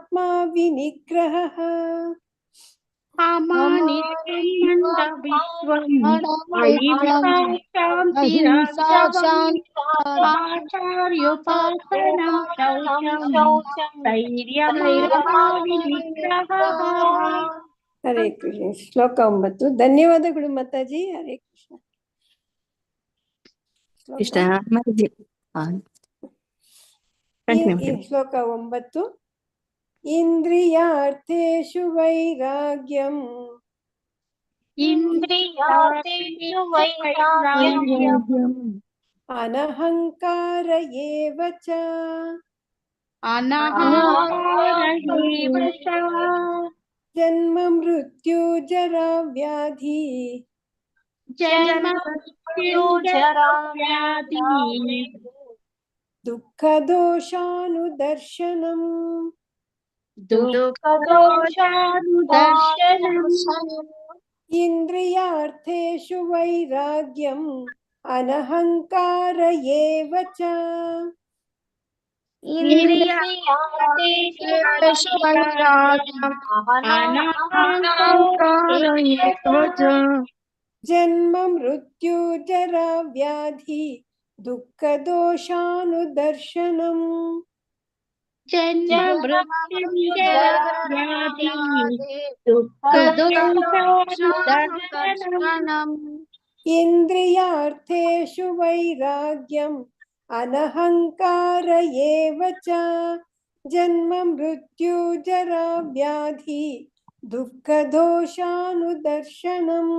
आत्मा विनिग्रहः हरे कृष्ण ಶ್ಲೋಕ 9 ಧನ್ಯವಾದಗಳು ಮಾತಾಜಿ ಹರೇ ಕೃಷ್ಣ ಶ್ಲೋಕ 9 ಇಂದ್ರಿಯಾರ್ಥೇಷು ವೈರಾಗ್ಯಂ ಅನಹಂಕಾರ ಏವ ಚ ಜನ್ಮ ಮೃತ್ಯು ಜರಾ ವ್ಯಾಧಿ ದುಃಖ ದೋಷಾನುದರ್ಶನಂ ಇಂದ್ರಿಯಾರ್ಥೇಷು ವೈರಾಗ್ಯಂ ಅನಹಂಕಾರ ಏವ ಚ ಜನ್ಮ ಮೃತ್ಯು ಜರಾ ವ್ಯಾಧಿ ದುಃಖ ದೋಷಾನುದರ್ಶನಂ ಇಂದ್ರಿಯಾರ್ಥೇಷು ವೈರಾಗ್ಯಂ ಅನಹಂಕಾರ ಏವ ಚ ಜನ್ಮ ಮೃತ್ಯು ಜರಾ ವ್ಯಾಧಿ ದುಃಖ ದೋಷಾನುದರ್ಶನಂ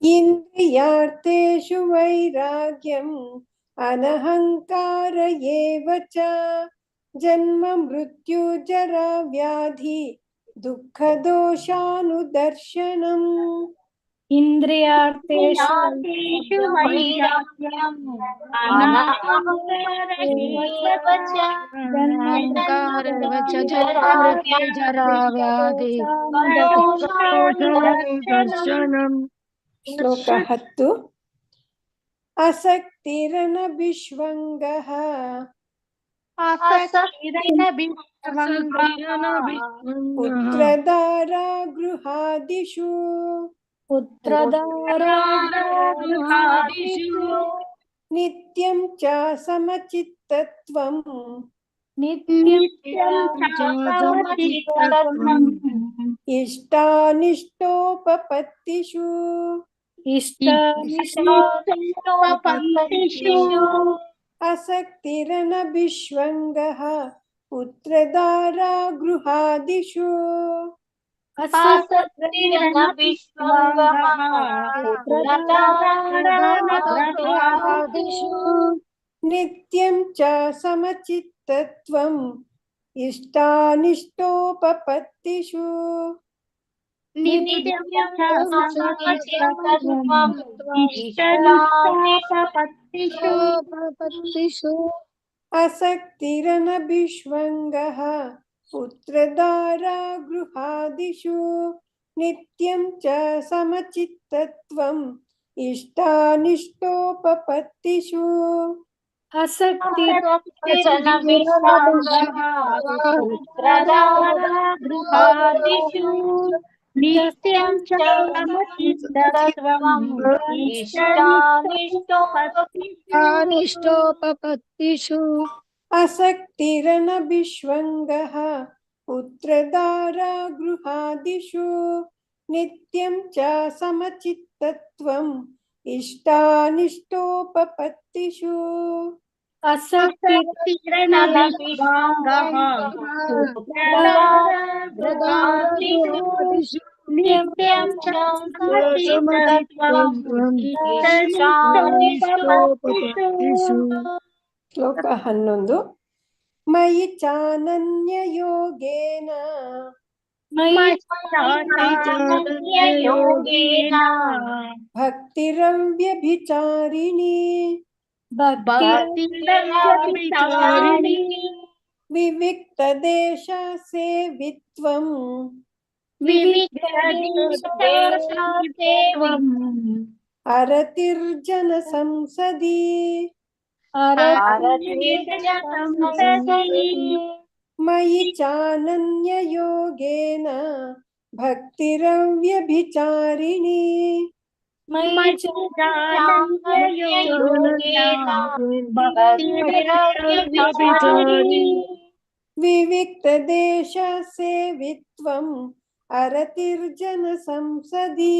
ಇಂದ್ರಿಯಾರ್ಥೇಷು ವೈರಾಗ್ಯಂ ಅನಹಂಕಾರ ಏವ ಚ ಜನ್ಮ ಮೃತ್ಯು ಜರಾ ವ್ಯಾಧಿ ದುಃಖ ದೋಷಾನುದರ್ಶನಂ ಇಂದ್ರಿಯಾರ್ಥೇಷು ವೈರಾಗ್ಯಂ ಅನಹಂಕಾರ ಏವ ಚ ಶ್ಲೋಕ 10 ಆಸಕ್ತಿರನಭಿಷ್ವಂಗಃ ಪುತ್ರದಾರ ಗೃಹಾದಿಷು ನಿತ್ಯಂ ಚ ಸಮಚಿತ್ತತ್ವಂ ಇಷ್ಟಾನಿಷ್ಟೋಪಪತ್ತಿಷು ಆಸಕ್ತಿರನಭಿಷ್ವಂಗಃ ಪುತ್ರದಾರ ಗೃಹಾದಿಷು ನಿತ್ಯಂ ಚ ಸಮಚಿತ್ತತ್ವಂ ಇಷ್ಟಾನಿಷ್ಟೋಪಪತ್ತಿಷು ಆಸಕ್ತಿರನಭಿಷ್ವಂಗಃ ಪುತ್ರದಾರ ಗೃಹಾದಿಷು ನಿತ್ಯಂ ಚ ಸಮಚಿತ್ತತ್ವಂ ಇಷ್ಟಾನಿಷ್ಟೋಪಪತ್ತಿಷು ಆಸಕ್ತಿರನಭಿಷ್ವಂಗಃ ಪುತ್ರದಾರ ಗೃಹಾದಿಷು ನಿತ್ಯಂ ಚ ಸಮಚಿತ್ತತ್ವಂ ಇಷ್ಟಾನಿಷ್ಟೋಪಪತ್ತಿಷು ಶ್ಲೋಕ 11 ಮಯಿ ಚಾನನ್ಯ ಯೋಗೇನ ಭಕ್ತಿರವ್ಯಭಿಚಾರಿಣಿ विविक्तदेशसेवित्वम् विविक्तदेशसेवित्वम् अरतिर्जनसंसदि मयि चानन्ययोगेन भक्तिरव्यभिचारिणी विविक्तदेशसेवित्वम् अरतिर्जनसंसदि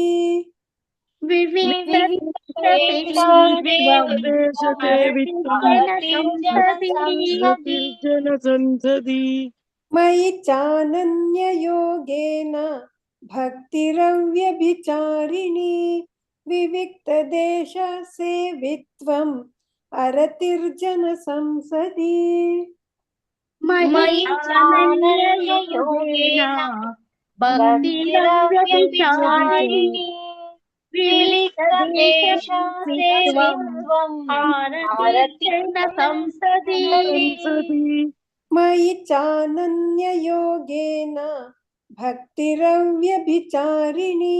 मयि चानन्ययोगेन भक्तिरव्यभिचारिणी विविक्तदेशसेवित्वम् अरतिर्जनसंसदि मयि चानन्ययोगेन भक्तिरव्यभिचारिणी विविक्तदेशसेवित्वम् आरतिर्जनसंसदि मयि चानन्ययोगेन भक्तिरव्यभिचारिणी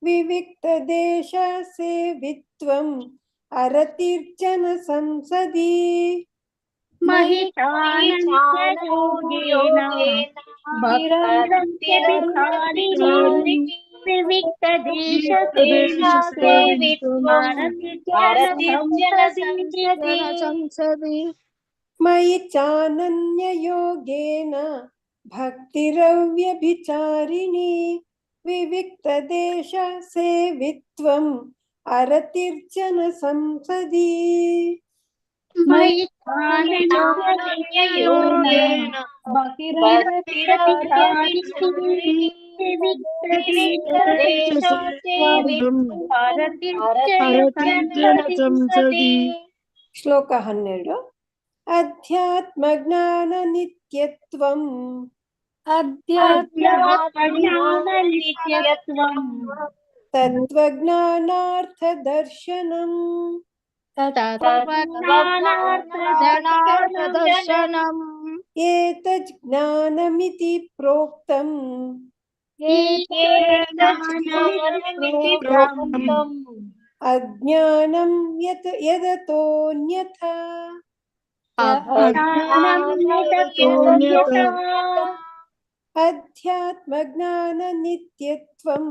विविक्तदेशसेवित्वम् अरतिर्जनसंसदि मयि चानन्ययोगेन भक्तिरव्यभिचारिणी विविक्तदेशसेवित्वम् आरतिर्जनसंसदि मयि चानन्ययोगेन भक्तिरव्यभिचारिणी विविक्तदेशसेवित्वम् अरतिर्जनसंसदि मयि चानन्ययोगेन भक्तिरव्यभिचारिणी विविक्तदेशसेवित्वम् आरतिर्जनसंसदि ಶ್ಲೋಕ 12 अध्यात्मज्ञाननित्यत्वम् अध्यात्मज्ञाननित्यत्वम् तत्त्वज्ञानार्थदर्शनम् तत्त्वज्ञानार्थदर्शनम् एतज्ज्ञानमिति प्रोक्तम् अज्ञानं यदतोऽन्यथा अध्यात्मज्ञाननित्यत्वं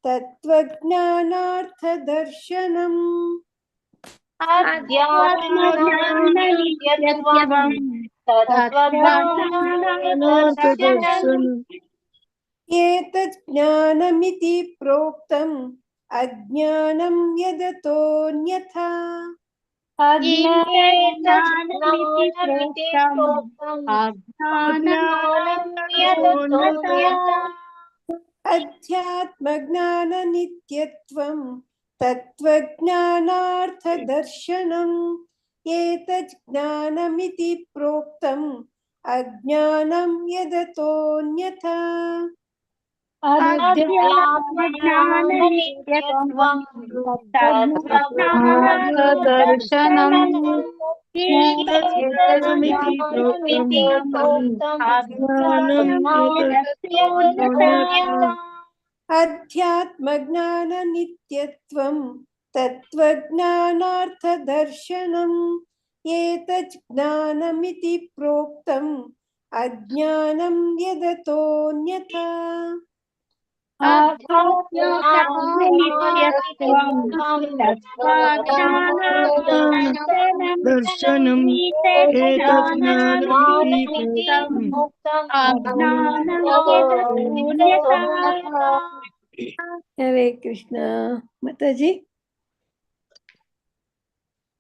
तत्त्वज्ञानार्थदर्शनम् एतज्ज्ञानमिति प्रोक्तम् अज्ञानं यदतोऽन्यथा अध्यात्मज्ञाननित्यत्वं तत्त्वज्ञानार्थदर्शनम् एतज्ज्ञानमिति प्रोक्तम् अज्ञानं यदतोऽन्यथा अध्यात्मज्ञाननित्यत्वम् तत्त्वज्ञानार्थदर्शनम् एतज्ज्ञानमिति प्रोक्तम् अध्यात्मज्ञाननित्यत्वं तत्त्वज्ञानार्थदर्शनम् एतज्ज्ञानमिति प्रोक्तम् अज्ञानं यदतोऽन्यथा दर्शनम् ಹರೇ ಕೃಷ್ಣ ಮಾತಾಜಿ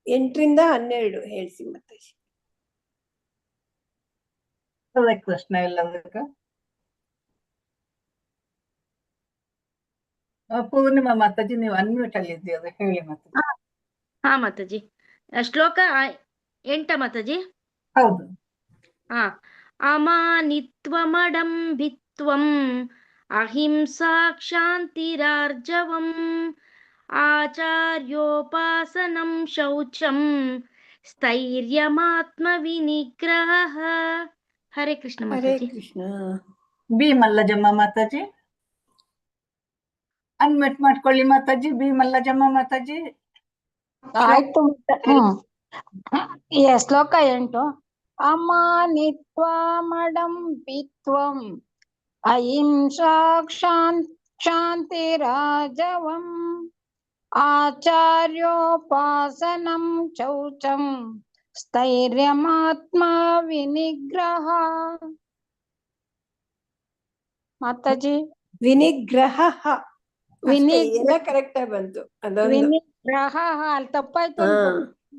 8ರಿಂದ 12 ಹೇಳಿಸಿ ಮಾತಾಜಿ. ಹರೇ ಕೃಷ್ಣ ಎಲ್ಲರಿಗೂ. ಪೂರ್ಣಿಮಾ ಮಾತಾಜಿ ನೀವು ಅನ್ಮ್ಯೂಟ್ ಅಲ್ಲಿ ಇದ್ದೀರ, ಹೇಳಿ ಮಾತಾಜಿ. ಹಾ ಮಾತಾಜಿ, ಶ್ಲೋಕ 8 ಮಾತಾಜಿ. ಹೌದು. ಅಮಾನಿತ್ವಮಡಂಬಿತ್ವಂ ಅಹಿಂಸಾ ಕ್ಷಾಂತಿರಾರ್ಜವಂ ಆಚಾರ್ಯೋಪಾಸನಂ ಶೌಚಂ ಸ್ಥೈರ್ಯಮಾತ್ಮವಿನಿಗ್ರಹಃ ಹರೇ ಕೃಷ್ಣ ಹರೇ ಮಾತಾಜಿ. ಕೃಷ್ಣ. ಬಿ ಮಲ್ಲಜಮ್ಮ ಮಾತಾಜಿ ಅನ್ಮ್ಯೂಟ್ ಮಾಡ್ಕೊಳ್ಳಿ ಮಾತಾಜಿ. ಬಿ ಮಲ್ಲಜಮ್ಮ ಮಾತಾಜಿ. ಆಯ್ತು ಶ್ಲೋಕ 8. ಅಮಾನಿತ್ವಮಡಂಬಿತ್ವಂ ಅಹಿಂಸಾ ಕ್ಷಾಂತಿರಾಜವಂ ಆಚಾರ್ಯೋಪಾಸನಂ ಶೌಚಂ ಸ್ಥೈರ್ಯಮಾತ್ಮ ವಿನಿಗ್ರಹ. ಮಾತಾಜಿ ವಿನಿಗ್ರಹ ವಿನಿ- ಎಲ್ಲ ಕರೆಕ್ಟ್ ಆಗಿ ಬಂತು. ಅದೊಂದು ವಿನಿಗ್ರಹ ಅಲ್ಲಿ ತಪ್ಪಾಯ್ತು ಹಾ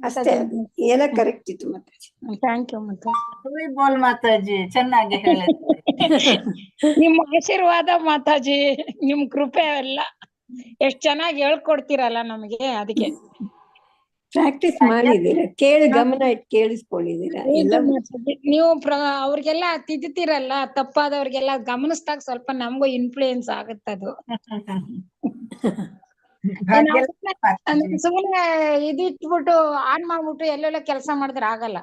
ಅಷ್ಟೇ, ಅದು ಎಲ್ಲ ಕರೆಕ್ಟ್ ಇತ್ತು ಮಾತಾಜಿ. Thank you Mataji. ಹುಯಿ ಬೋಲ್ ಮಾತಾಜಿ, ಚೆನ್ನಾಗಿ ಹೇಳಿದ್ರಿ. ನಿಮ್ಮ ಆಶೀರ್ವಾದ ಮಾತಾಜಿ, ನಿಮ್ ಕೃಪೆ ಎಲ್ಲ ಎಷ್ಟ್ ಚೆನ್ನಾಗಿ ಹೇಳ್ಕೊಡ್ತೀರಲ್ಲ ನಮಗೆ, ಅದಕ್ಕೆ ಪ್ರಾಕ್ಟೀಸ್ ಮಾಡಿದೀರಾ, ಗಮನ ಇಟ್ಟು ಕೇಳಿಸ್ಕೊಂಡಿದೀರಾ ಎಲ್ಲ. ನೀವು ಅವ್ರಿಗೆಲ್ಲ ತಿದ್ದುತ್ತೀರಲ್ಲ, ತಪ್ಪಾದವ್ರಿಗೆಲ್ಲ ಗಮನಿಸ್ದಾಗ ಸ್ವಲ್ಪ ನಮಗೂ ಇನ್ಫ್ಲೂಯೆನ್ಸ್ ಆಗುತ್ತದು. ಭಾಗ್ಯಲಕ್ಷ್ಮಿ ಮಾತಾಜಿ. ಸುಮ್ಮನೆ ಇದಿಟ್ಬಿಟ್ಟು ಆನ್ ಮಾಡ್ಬಿಟ್ಟು ಎಲ್ಲೆಲ್ಲ ಕೆಲಸ ಮಾಡಿದ್ರೆ ಆಗಲ್ಲ.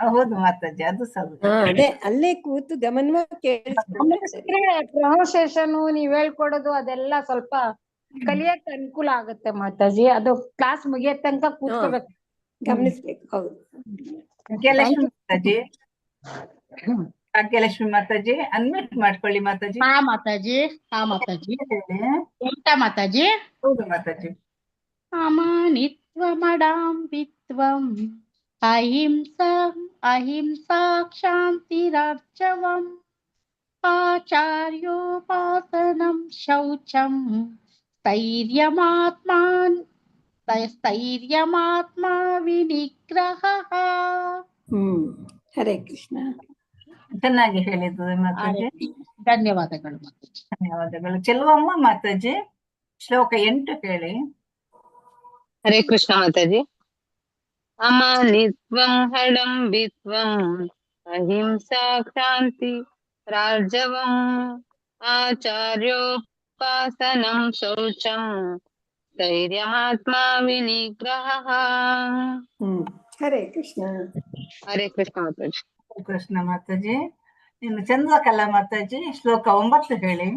ಹೌದು ಮಾತಾಜಿ, ಅದು ಸ್ವಲ್ಪ ಅದೇ ಅಲ್ಲೇ ಕೂತು ಗಮನವಾಗಿ ಕೇಳಿಸ್ಕೊಂಡ್ರೆ ಪ್ರೊನೌನ್ಸಿಯೇಷನ್ ನೀವ್ ಹೇಳ್ಕೊಡೋದು ಅದೆಲ್ಲ ಸ್ವಲ್ಪ ಕಲಿಯಕ್ ಅನುಕೂಲ ಆಗುತ್ತೆ ಮಾತಾಜಿ. ಅದು ಕ್ಲಾಸ್ ಮುಗಿಯೋ ತನಕ ಕೂತ್ಕೋಬೇಕು, ಗಮನಿಸ್ಬೇಕು. ಹೌದು. ಭಾಗ್ಯಲಕ್ಷ್ಮಿ ಮಾತಾಜಿ. ಭಾಗ್ಯಲಕ್ಷ್ಮಿ ಮಾತಾಜಿ ಅನ್ಮ್ಯೂಟ್ ಮಾಡ್ಕೊಳ್ಳಿ ಮಾತಾಜಿ. ಹಾ ಮಾತಾಜಿ. ಹೇಳಿ. ಎಂತ ಮಾತಾಜಿ? ಹೌದು ಮಾತಾಜಿ. ಅಮಾನಿತ್ವಮಡಾಂಬಿತ್ವಂ ಅಹಿಂಸಾ ಕ್ಷಾಂತಿರಾರ್ಜವಂ ಆಚಾರ್ಯೋಪಾಸನಂ ಶೌಚಂ ಸ್ಥೈರ್ಯಮಾತ್ಮ ವಿನಿಗ್ರಹ. ಹರೇ ಕೃಷ್ಣ. ಚೆನ್ನಾಗಿ ಹೇಳಿದ್ದು ಮಾತಾಜಿ, ಧನ್ಯವಾದಗಳು ಮಾತಾಜಿ. ಧನ್ಯವಾದಗಳು. ಚೆಲುವಮ್ಮ ಮಾತಾಜಿ ಶ್ಲೋಕ 8 ಹೇಳಿ. ಹರೇ ಕೃಷ್ಣ ಮಾತಾಜಿ. ಅಮಾನಿತ್ವಂ ಹಡಂಬಿತ್ವಂ ಅಹಿಂಸಾ ಕ್ಷಾಂತಿ ರಾಜವಂ ಆಚಾರ್ಯೋಪಾಸನಂ ಶೌಚಂ ಸ್ಥೈರ್ಯಮಾತ್ಮ ವಿನಿಗ್ರಹ. ಹರೇ ಕೃಷ್ಣ. ಹರೇ ಕೃಷ್ಣ ಮಾತಾಜಿ. ಕೃಷ್ಣ ಮಾತಾಜಿ. ಇನ್ನು ಚಂದ್ರಕಲಾ ಮಾತಾಜಿ ಶ್ಲೋಕ 9 ಹೇಳಿ.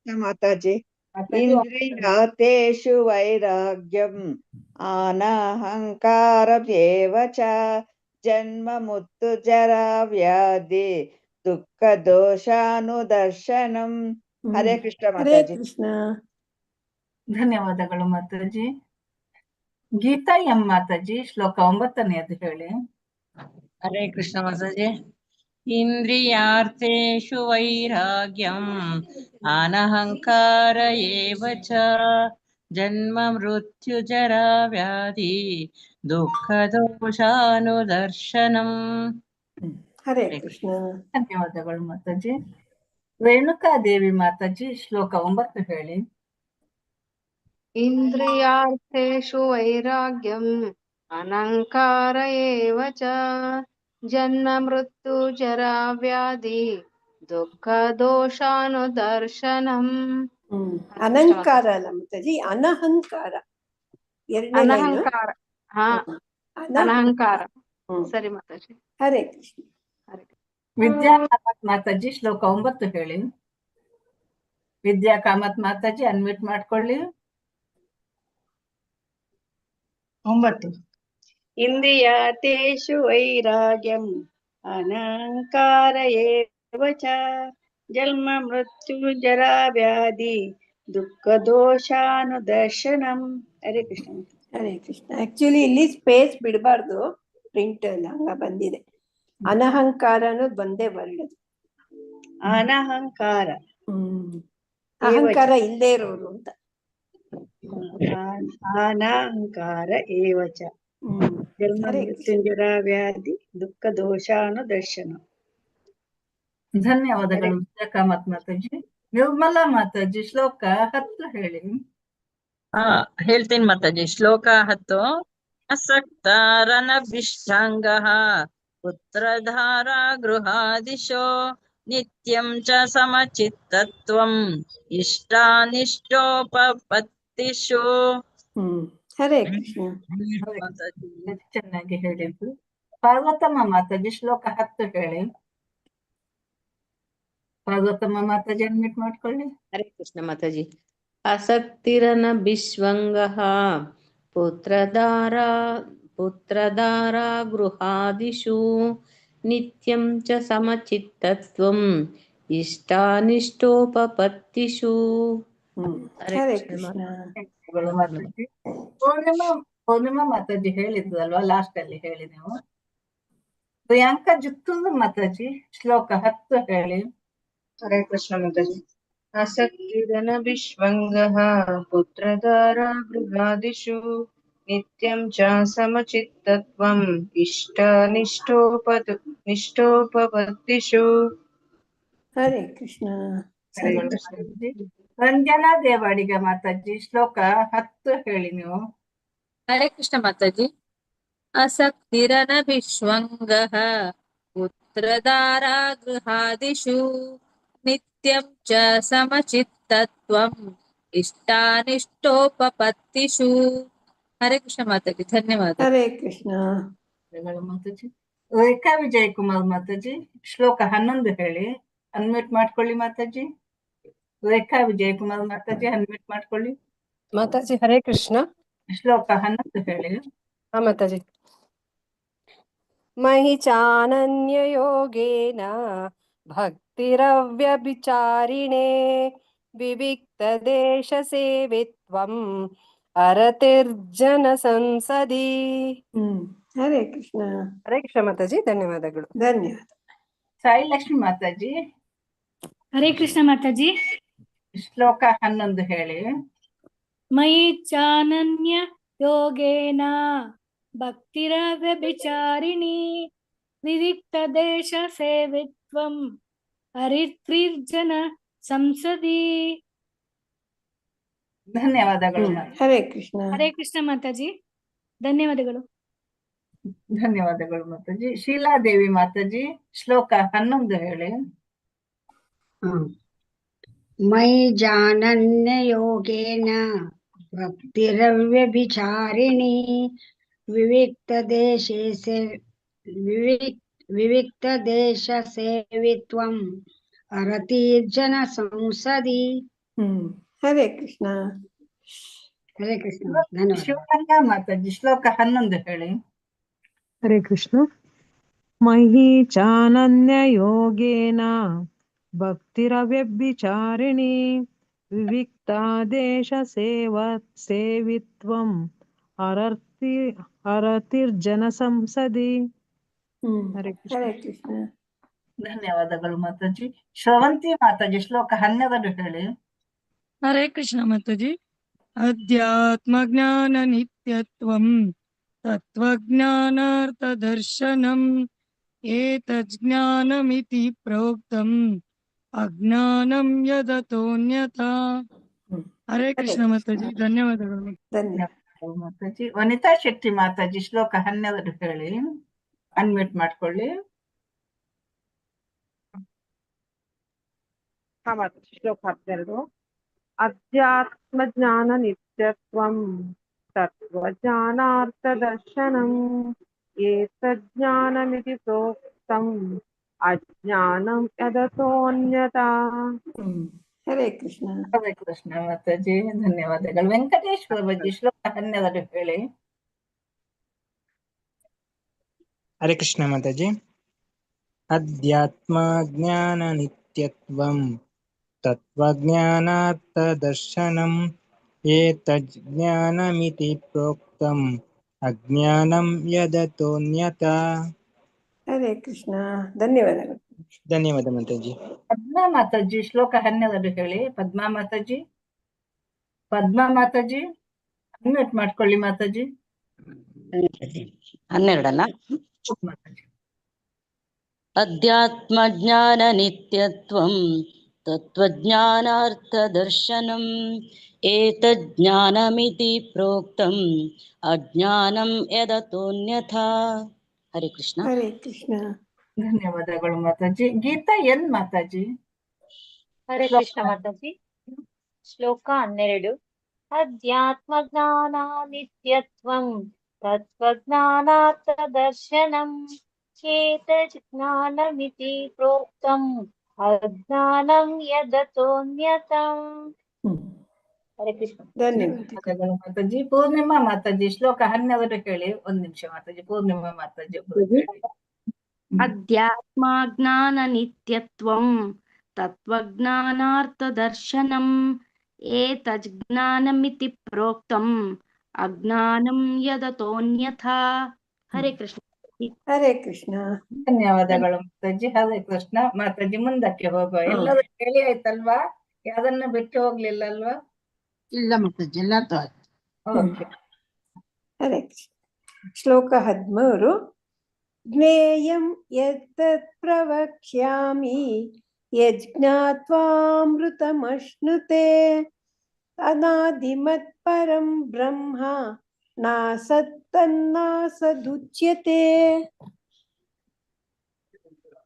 ಮಾತಾಜಿ. ಇಂದ್ರಿಯಾರ್ಥೇಷು ವೈರಾಗ್ಯಂ ಅನಹಂಕಾರಮೇವ ಚ ಜನ್ಮ ಮೃತ್ಯು ಜರಾ ವ್ಯಾಧಿ ದುಃಖ ದೋಷಾನುದರ್ಶನಂ. ಹರೇ ಕೃಷ್ಣ ಹರೇ ಮಾತಾಜಿ. ಕೃಷ್ಣ. ಧನ್ಯವಾದಗಳು ಮಾತಾಜಿ. ಗೀತಾ ಎಂ ಮಾತಾಜಿ ಶ್ಲೋಕ 9ನೇದು ಹೇಳಿ. ಹರೇ ಕೃಷ್ಣ ಮಾತಾಜಿ. ಇಂದ್ರಿಯಾರ್ಥೇಷು ವೈರಾಗ್ಯಂ ಅನಹಂಕಾರ ಏವ ಚ ಜನ್ಮ ಮೃತ್ಯು ಜರಾ ವ್ಯಾಧಿ ದುಃಖ ದೋಷಾನುದರ್ಶನಂ. ಹರೇ ಕೃಷ್ಣ. ಧನ್ಯವಾದಗಳು ಮಾತಾಜಿ. ರೇಣುಕಾದೇವಿ ಮಾತಾಜಿ ಶ್ಲೋಕ 9 ಹೇಳಿ. ಇಂದ್ರಿಯಾರ್ಥೇಷು ವೈರಾಗ್ಯಂ ಅನಂಕಾರ ಏವ ಚ ಜನ್ಮ ಮೃತ್ಯು ಜರಾ ವ್ಯಾಧಿ ದುಃಖ ದೋಷಾನುದರ್ಶನಂ. ಅನಂಕಾರ ಅಲ್ಲ ಮಾತಾಜಿ, ಅನಹಂಕಾರ. ಎರಡನೇ ಲೈನು ಅನಹಂಕಾರ. ಹಾ, ಅನಹಂಕಾರ. ಸರಿ ಮಾತಾಜಿ. ಹರೇ ಕೃಷ್ಣ. ವಿದ್ಯಾ ಕಾಮತ್ ಮಾತಾಜಿ ಶ್ಲೋಕ 9 ಹೇಳಿ. ವಿದ್ಯಾ ಕಾಮತ್ ಮಾತಾಜಿ ಅನ್ಮ್ಯೂಟ್ ಮಾಡ್ಕೊಳ್ಳಿ. 9. ಇಂದ್ರಿಯಾರ್ಥೇಷು ವೈರಾಗ್ಯಂ ಅನಂಕಾರ ಏವ ಚ ಜನ್ಮ ಮೃತ್ಯು ಜರಾ ವ್ಯಾಧಿ ದುಃಖ ದೋಷಾನುದರ್ಶನಂ. ಹರೇ ಕೃಷ್ಣ. ಹರೇ ಕೃಷ್ಣ. ಆಕ್ಚುಲಿ ಇಲ್ಲಿ ಸ್ಪೇಸ್ ಬಿಡಬಾರ್ದು, ಪ್ರಿಂಟ್ ಎಲ್ಲ ಹಂಗ ಬಂದಿದೆ. ಅನಹಂಕಾರ ಅನ್ನೋದು ಬಂದೇ ವರ್ಡ್. ಅನಹಂಕಾರ ಅಹಂಕಾರ ಇಲ್ಲದೆ ಇರೋರು ಅಂತ. ಅನಹಂಕಾರ ಏವ ಚ ಜನ್ಮ ಮೃತ್ಯುಂಜರ ವ್ಯಾಧಿ ದುಃಖ ದೋಷಾನುದರ್ಶನ. ಧನ್ಯವಾದಗಳು ವಿದ್ಯಾ ಕಾಮತ್ ಮಾತಾಜಿ. ನಿರ್ಮಲಾ ಮಾತಾಜಿ ಶ್ಲೋಕ 10 ಹೇಳಿ. ಹೇಳ್ತೀನಿ ಮಾತಾಜಿ. ಶ್ಲೋಕ 10. ಅಸಕ್ತ ರಣಭಿಷ್ಟಾಂಗಃ ಪುತ್ರಧಾರ ಗೃಹಾದಿಶೋ ನಿತ್ಯಂ ಚ ಸಮಚಿತ್ತತ್ವಂ ಇಷ್ಟಾನಿಷ್ಟೋಪಪತ್ತಿಷು. ಹರೇ ಕೃಷ್ಣ. ಚೆನ್ನಾಗಿ ಹೇಳಿದ್ದು. ಪಾರ್ವತಮ್ಮ ಮಾತಾಜಿ ಶ್ಲೋಕ 10 ಹೇಳಿ. ಪಾರ್ವತಮ್ಮ ಮಾತಾಜಿ ಅಡ್ಮಿಟ್ ಮಾಡ್ಕೊಳ್ಳಿ. ಹರೇ ಕೃಷ್ಣ ಮಾತಾಜಿ. ಆಸಕ್ತಿರನ ಬಿಶ್ವಂಗಃ ಪುತ್ರದಾರ ಗೃಹಾದಿಷು ನಿತ್ಯಂ ಚ ಸಮಚಿತ್ತತ್ವಂ ಇಷ್ಟಾನಿಷ್ಟೋಪಪತ್ತಿಷು. ಹರೇ ಕೃಷ್ಣ. ಮಾತಾಜಿ ಪೂರ್ಣಿಮಾ ಮಾತಾಜಿ ಹೇಳಿದ್ರಲ್ವಾ ಲಾಸ್ಟ್ ಅಲ್ಲಿ ಹೇಳಿ ನೀವು. ಪ್ರಿಯಾಂಕಾ ಜುತ್ತೂರು ಮಾತಾಜಿ ಶ್ಲೋಕ 10 ಹೇಳಿ. ಹರೇ ಕೃಷ್ಣ ಮಾತಾಜಿ. ಆಸಕ್ತಿರನ ವಿಶ್ವಂಗಃ ಪುತ್ರದಾರ ಗೃಹಾದಿಷು ನಿತ್ಯಂ ಚ ಸಮಚಿತ್ತತ್ವಂ ನಿಷ್ಠೋಪಪತ್ತಿಷು. ಹರೇ ಕೃಷ್ಣ. ರಂಜನಾ ದೇವಾಡಿಗ ಮಾತಾಜಿ ಶ್ಲೋಕ 10 ಹೇಳಿ ನೀವು. ಹರೇ ಕೃಷ್ಣ ಮಾತಾಜಿ. ಆಸಕ್ತಿರನ ವಿಶ್ವಂಗಃ ಪುತ್ರದಾರ ಗೃಹಾದಿಷು ನಿತ್ಯಂ ಚ ಸಮಚಿತ್ತತ್ವಂ ಇಷ್ಟಾನಿಷ್ಟೋಪಪತ್ತಿಷು. ಹರೇ ಕೃಷ್ಣ ಮಾತಾಜಿ, ಧನ್ಯವಾದ. ಹರೇ ಕೃಷ್ಣ. ಮಾತಾಜಿ ರೇಖಾ ವಿಜಯ್ ಕುಮಾರ್ ಮಾತಾಜಿ ಶ್ಲೋಕ 11 ಹೇಳಿ. ಅನ್ಮ್ಯೂಟ್ ಮಾಡ್ಕೊಳ್ಳಿ ಮಾತಾಜಿ. ರೇಖಾ ವಿಜಯ್ ಕುಮಾರ್ ಮಾತಾಜಿ ಅನ್ಮ್ಯೂಟ್ ಮಾಡ್ಕೊಳ್ಳಿ ಮಾತಾಜಿ. ಹರೇ ಕೃಷ್ಣ. ಶ್ಲೋಕ 11 ಹೇಳಿ. ಹಾ ಮಾತಾಜಿ. ಮಹಿ ಚಾನನ್ಯ ಯೋಗೇನ ಭಕ್ತಿರವ್ಯಭಿಚಾರಿಣೇ ವಿವಿಕ್ತ ದೇಶ ಸೇವಿತ್ವಂ ಅರತಿರ್ಜನ ಸಂಸದಿ. ಹರೇ ಕೃಷ್ಣ. ಹರೇ ಕೃಷ್ಣ ಮಾತಾಜಿ, ಧನ್ಯವಾದಗಳು. ಧನ್ಯವಾದ. ಸಾಯಿ ಲಕ್ಷ್ಮಿ ಮಾತಾಜಿ ಹರೇ ಕೃಷ್ಣ ಮಾತಾಜಿ. ಶ್ಲೋಕ 11 ಹೇಳಿ. ಮಯಿ ಚಾನನ್ಯ ಯೋಗೇನ ಭಕ್ತಿರವ್ಯಭಿಚಾರಿಣಿ ವಿವಿಕ್ತ ದೇಶ ಸೇವಿತ್ವಂ ಹರಿತ್ರಿರ್ಜನ ಸಂಸದಿ. ಧನ್ಯವಾದಗಳು. ಹರೇ ಕೃಷ್ಣ. ಹರೇ ಕೃಷ್ಣ ಮಾತಾಜಿ, ಧನ್ಯವಾದಗಳು. ಧನ್ಯವಾದಗಳು ಮಾತಾಜಿ. ಶೀಲಾದೇವಿ ಮಾತಾಜಿ ಶ್ಲೋಕ 11 ಹೇಳಿ. ಮೈ ಜಾನನ್ಯ ಯೋಗೇನ ಭಕ್ತಿರವ್ಯಭಿಚಾರಿಣಿ ವಿವಿಕ್ತ ದೇಶ ಸೇವಿತ್ವಂ ಅರತಿರ್ಜನ ಸಂಸದಿ. ಹರೇ ಕೃಷ್ಣ. ಹರೇ ಕೃಷ್ಣ. ಧನ್ಯವಾದ. ಶಿವಗಂಗಾ ಮಾತಾಜಿ ಶ್ಲೋಕ 11 ಹೇಳಿ. ಹರೇ ಕೃಷ್ಣ. ಮಹಿ ಚಾನನ್ಯ ಯೋಗೇನ ಭಕ್ತಿರವ್ಯಭಿಚಾರಿಣಿ ವಿವಿಕ್ತ ದೇಶ ಸೇವಿತ್ವಂ ಅರತಿರ್ಜನ ಸಂಸದಿ. ಹರೇ ಕೃಷ್ಣ. ಹರೇ ಕೃಷ್ಣ. ಧನ್ಯವಾದಗಳು ಮಾತಾಜಿ. ಶ್ರವಂತಿ ಮಾತಾಜಿ ಶ್ಲೋಕ 12 ಹೇಳಿ. ಹರೇ ಕೃಷ್ಣ ಮಾತಾಜಿ. ಅಧ್ಯಾತ್ಮ ಜ್ಞಾನ ನಿತ್ಯತ್ವಂ ತತ್ವಜ್ಞಾನಾರ್ಥ ದರ್ಶನಂ ಏತಜ್ಞಾನಮಿತಿ ಪ್ರೋಕ್ತಂ ಅಜ್ಞಾನಂ ಯದತೋನ್ಯಥಾ. ಹರೇ ಕೃಷ್ಣ ಮಾತಾಜಿ, ಧನ್ಯವಾದಗಳು. ಧನ್ಯವಾದಗಳು ಮಾತಾಜಿ. ವನಿತಾ ಶೆಟ್ಟಿ ಮಾತಾಜಿ ಶ್ಲೋಕ 12 ಹೇಳಿ. ಅನ್ಮ್ಯೂಟ್ ಮಾಡ್ಕೊಳ್ಳಿ. ಹಾ ಮಾತಾಜಿ. ಶ್ಲೋಕ 12. ಅಧ್ಯಾತ್ಮ ಜ್ಞಾನ ನಿತ್ಯತ್ವಂ ತತ್ವಜ್ಞಾನಾರ್ಥ ದರ್ಶನಂ ಏತಜ್ಞಾನಮಿತಿ ಪ್ರೋಕ್ತಂ ಅಜ್ಞಾನಂ ಯದತೋನ್ಯಥಾ. ಹರೇ ಕೃಷ್ಣ. ಹರೇ ಕೃಷ್ಣ ಮಾತಾಜಿ, ಧನ್ಯವಾದಗಳು. ವೆಂಕಟೇಶ್ವರ ಬಜ್ಜಿ ಶ್ಲೋಕ 12 ಹೇಳಿ. ಹರೇ ಕೃಷ್ಣ ಮಾತಾಜಿ. ಅಧ್ಯಾತ್ಮ ಜ್ಞಾನ ನಿತ್ಯತ್ವಂ ತತ್ವಜ್ಞಾನಾರ್ಥ ದರ್ಶನಂ ಏತಜ್ಞಾನಮಿತಿ ಪ್ರೋಕ್ತಂ ಅಜ್ಞಾನಂ ಯದತೋನ್ಯಥಾ. ಹರೇ ಕೃಷ್ಣ. ಧನ್ಯವಾದಗಳು. ಧನ್ಯವಾದ ಮಾತಾಜಿ. ಪದ್ಮಾ ಮಾತಾಜಿ ಶ್ಲೋಕ 12 ಹೇಳಿ. ಪದ್ಮಾ ಮಾತಾಜಿ. ಪದ್ಮಾ ಮಾತಾಜಿ ಅನ್ಮ್ಯೂಟ್ ಮಾಡ್ಕೊಳ್ಳಿ ಮಾತಾಜಿ. 12 ಮಾತಾಜಿ. ಅಧ್ಯಾತ್ಮ ಜ್ಞಾನ ನಿತ್ಯತ್ವಂ ತತ್ವಜ್ಞಾನಾರ್ಥ ದರ್ಶನಂ ಏತಜ್ಞಾನಮಿತಿ ಪ್ರೋಕ್ತಂ ಅಜ್ಞಾನಂ ಯದತೋನ್ಯಥಾ. ಹರೇ ಕೃಷ್ಣ. ಹರೇ ಕೃಷ್ಣ. ಧನ್ಯವಾದಗಳು ಮಾತಾಜಿ. ಗೀತಾ ಎನ್ ಮಾತಾಜಿ. ಹರೇ ಕೃಷ್ಣ ಮಾತಾಜಿ. ಶ್ಲೋಕ 12. ಅಧ್ಯಾತ್ಮ ಜ್ಞಾನ ನಿತ್ಯತ್ವಂ तत्त्वज्ञानार्थदर्शनम् एतज्ज्ञानमिति प्रोक्तम् अज्ञानं यदतोऽन्यथम्. ಹರೇ ಕೃಷ್ಣ. ಧನ್ಯವಾದಗಳು ಮಾತಾಜಿ. ಪೂರ್ಣಿಮಾ ಮಾತಾಜಿ ಶ್ಲೋಕ 12 ಹೇಳಿ. ಒಂದ್ ನಿಮಿಷ ಮಾತಾಜಿ. ಪೂರ್ಣಿಮಾ ಮಾತಾಜಿ ಒಬ್ರು ಹೇಳಿ. ಅಧ್ಯಾತ್ಮಜ್ಞಾನ ನಿತ್ಯತ್ವಂ ತತ್ವಜ್ಞಾನಾರ್ಥದರ್ಶನಂ ಏತಜ್ಜ್ಞಾನಮಿತಿ ಪ್ರೋಕ್ತಂ ಅಜ್ಞಾನಂ ಯದತೋನ್ಯಥಾ. ಹರೇ ಕೃಷ್ಣ. ಹರೇ ಕೃಷ್ಣ. ಧನ್ಯವಾದಗಳು ಮಾತಾಜಿ. ಹರೇ ಕೃಷ್ಣ. ಮಾತಾಜಿ ಮುಂದಕ್ಕೆ ಹೋಗುವ. ಎಲ್ಲರೂ ಹೇಳಿ ಆಯ್ತಲ್ವಾ? ಯಾವ್ದನ್ನ ಬಿಟ್ಟು ಹೋಗ್ಲಿಲ್ಲ ಅಲ್ವಾ? ಇಲ್ಲ ಮಾತಾಜಿ, ಎಲ್ಲಾರ್ದು ಆಯ್ತು. ಓಕೆ. ಹರೇ ಕೃಷ್ಣ. ಶ್ಲೋಕ 13. ಜ್ಞೇಯಂ ಯತ್ತತ್ ಪ್ರವಕ್ಷ್ಯಾಮಿ ಯಜ್ಞಾತ್ವಾಮೃತಮಶ್ನುತೆ ಅನಾದಿಮತ್ಪರಂ ಬ್ರಹ್ಮ ನಾಸತ್ತನ್ನಾಸದುಚ್ಯತೆ.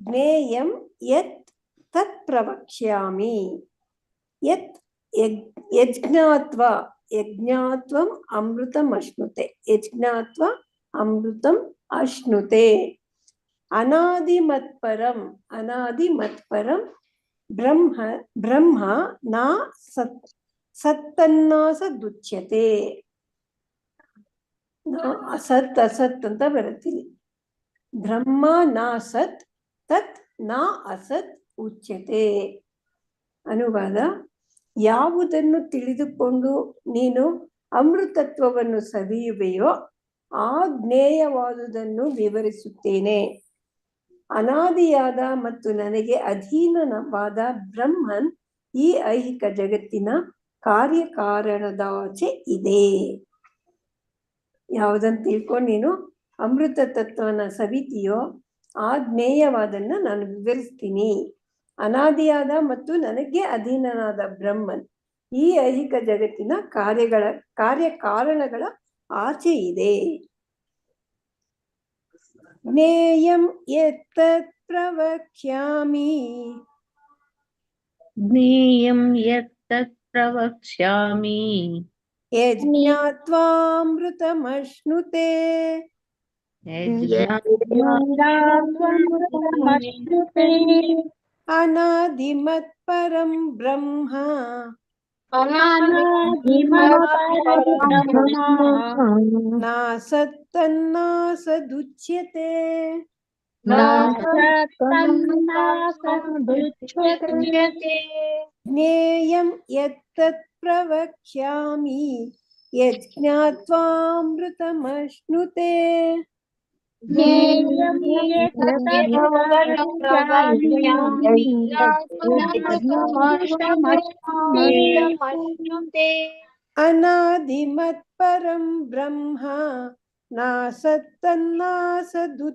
ಜ್ಞೇಯಂ ಯತ್ ತತ್ ಪ್ರವಕ್ಷ್ಯಾಮಿ ಯತ್ ಯಜ್ಞಾತ್ವಾ ಯಜ್ಞಾತ್ವಂ ಅಮೃತಂ ಅಶ್ನುತೆ ಯಜ್ಞಾತ್ವಾ ಅಮೃತಂ ಅಶ್ನುತೆ ಅನಾದಿಮತ್ಪರಂ ಬ್ರಹ್ಮ ಬ್ರಹ್ಮ ನ ಸತ್ತನ್ನಾಸದುಚ್ಯತೆ. ಅಸತ್ ಅಸತ್ ಅಂತ ಬರುತ್ತೀನಿ. ಬ್ರಹ್ಮ ನಾ ಸತ್ ತತ್ ನಾ ಅಸತ್ ಉಚ್ಯತೆ. ಅನುವಾದ: ಯಾವುದನ್ನು ತಿಳಿದುಕೊಂಡು ನೀನು ಅಮೃತತ್ವವನ್ನು ಸವಿಯುವೆಯೋ ಆ ಜ್ಞೇಯವಾದುದನ್ನು ವಿವರಿಸುತ್ತೇನೆ. ಅನಾದಿಯಾದ ಮತ್ತು ನನಗೆ ಅಧೀನವಾದ ಬ್ರಹ್ಮನ್ ಈ ಐಹಿಕ ಜಗತ್ತಿನ ಕಾರ್ಯಕಾರಣದಾಚೆ ಇದೆ. ಯಾವುದನ್ನು ತಿಳ್ಕೊಂಡು ನೀನು ಅಮೃತ ತತ್ವನ ಸವಿತೀಯೋ ಆ ಜ್ಞೇಯವಾದನ್ನ ನಾನು ವಿವರಿಸ್ತೀನಿ. ಅನಾದಿಯಾದ ಮತ್ತು ನನಗೆ ಅಧೀನನಾದ ಬ್ರಹ್ಮನ್ ಈ ಐಹಿಕ ಜಗತ್ತಿನ ಕಾರ್ಯಕಾರಣಗಳ ಆಚೆ ಇದೆ. ಜ್ಞೇಯಂ ಯತ್ತತ್ ಪ್ರವಕ್ಷ್ಯಾಮಿ ಜ್ಞೇಯಂ ಯತ್ತತ್ ಪ್ರವಕ್ಷ್ಯಾಮಿ ಯಜ್ಞಾತ್ವಾಮೃತಮಶ್ನುತೆ ಅನಾದಿಮತ್ಪರಂ ಬ್ರಹ್ಮ